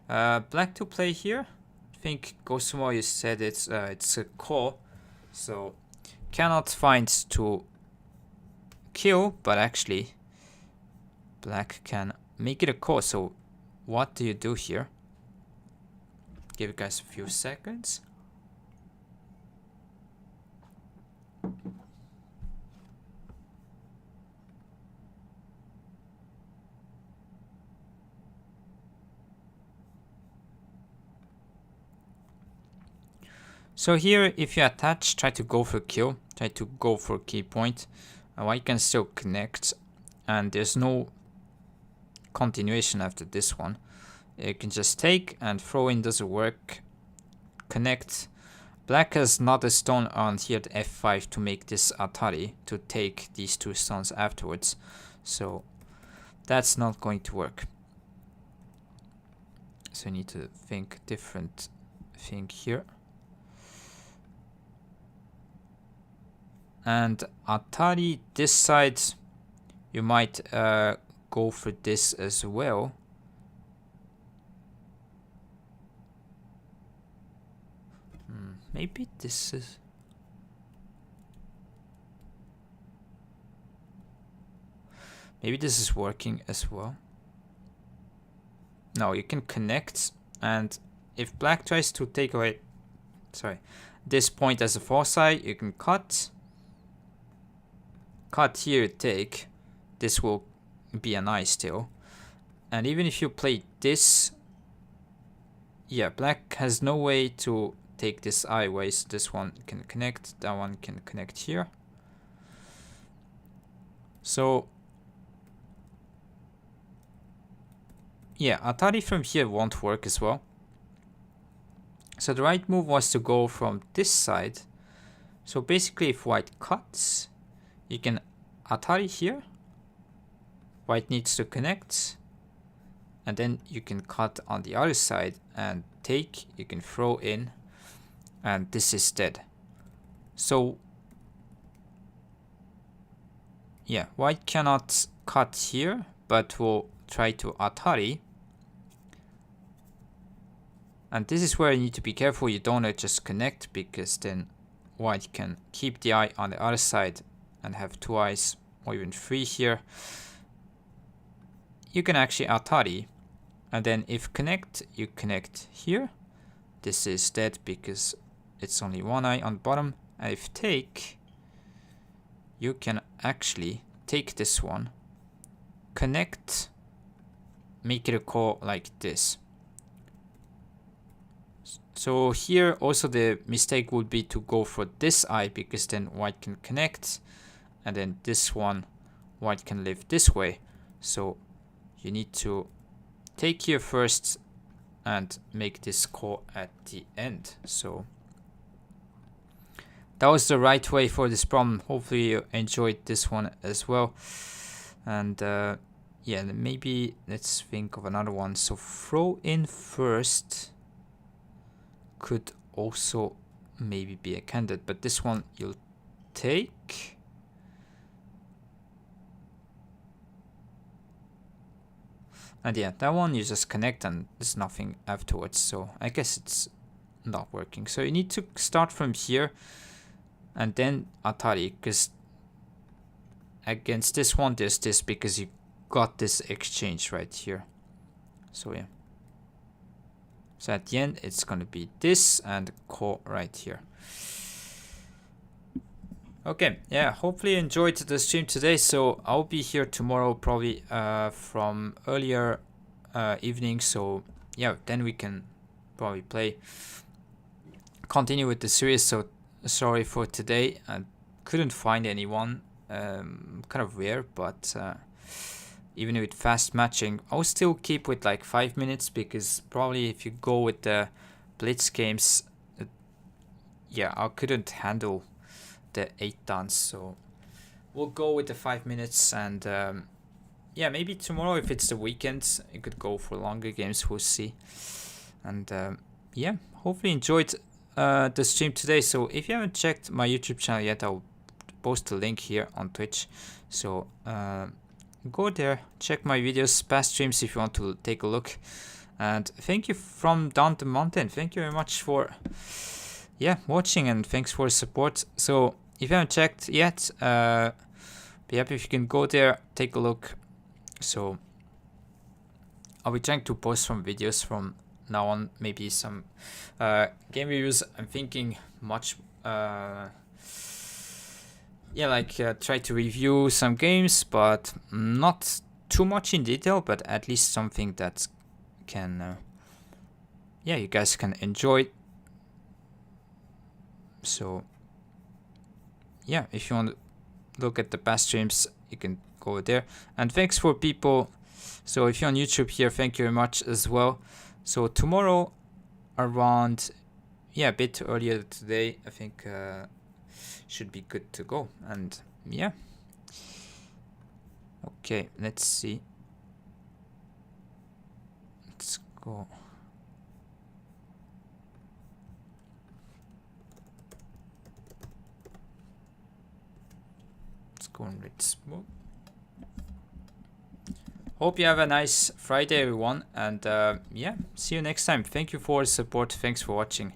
Black to play here. I think Gosumo, you said it's a call. So cannot find to kill, but actually black can make it a call. So what do you do here? Give you guys a few seconds. So here, if you attach, try to go for kill, try to go for key point. White can still connect, and there's no continuation after this one. You can just take and throw in, doesn't work. Connect. Black has not a stone on here at f5 to make this atari, to take these two stones afterwards. So that's not going to work. So you need to think different thing here. And atari, this side, you might go for this as well. Maybe this is... Maybe this is working as well. No, you can connect, and if black tries to take away, this point as a foci, you can cut. Cut here, take. This will be an eye still. And even if you play this, yeah, black has no way to take this eye away, so this one can connect, that one can connect here. So yeah, atari from here won't work as well. So the right move was to go from this side. So basically, if white cuts, you can atari here. White needs to connect, and then you can cut on the other side and take. You can throw in, and this is dead. So yeah, white cannot cut here, but will try to atari. And this is where you need to be careful. You don't just connect, because then white can keep the eye on the other side and have 2 eyes or even 3 here. You can actually atari, and then if connect, you connect here. This is dead because it's only 1 eye on bottom. And if take, you can actually take this one, connect, make it a call like this. So here also the mistake would be to go for this eye, because then white can connect, and then this one white can live this way. So you need to take here first and make this call at the end. So that was the right way for this problem. Hopefully you enjoyed this one as well. And yeah, maybe let's think of another one. So throw in first could also maybe be a candidate, but this one you'll take. And yeah, that one you just connect and there's nothing afterwards. So I guess it's not working. So you need to start from here and then atari, because against this one there's this, because you got this exchange right here. So yeah. So at the end it's gonna be this and call right here. Okay, yeah, hopefully you enjoyed the stream today. So I'll be here tomorrow probably from earlier evening. So yeah, then we can probably continue with the series. So sorry for today, I couldn't find anyone, kind of rare, but even with fast matching, I'll still keep with like 5 minutes, because probably if you go with the blitz games, yeah, I couldn't handle the 8 dance. So we'll go with the 5 minutes, and yeah, maybe tomorrow if it's the weekend it could go for longer games, we'll see. And yeah, hopefully you enjoyed the stream today. So if you haven't checked my YouTube channel yet, I'll post a link here on Twitch. So go there, check my videos, past streams if you want to take a look. And thank you from down the mountain. Thank you very much for watching, and thanks for the support. So if you haven't checked yet, be happy if you can go there, take a look. So I'll be trying to post some videos from now on, maybe some game reviews. I'm thinking much try to review some games, but not too much in detail, but at least something that can you guys can enjoy. So yeah, if you want to look at the past streams, you can go there. And thanks for people. So if you're on YouTube here, thank you very much as well. So tomorrow around, a bit earlier today, I think should be good to go. And yeah, okay, let's see, let's go. Let's go and read smoke. Hope you have a nice Friday, everyone, and yeah, see you next time. Thank you for the support. Thanks for watching.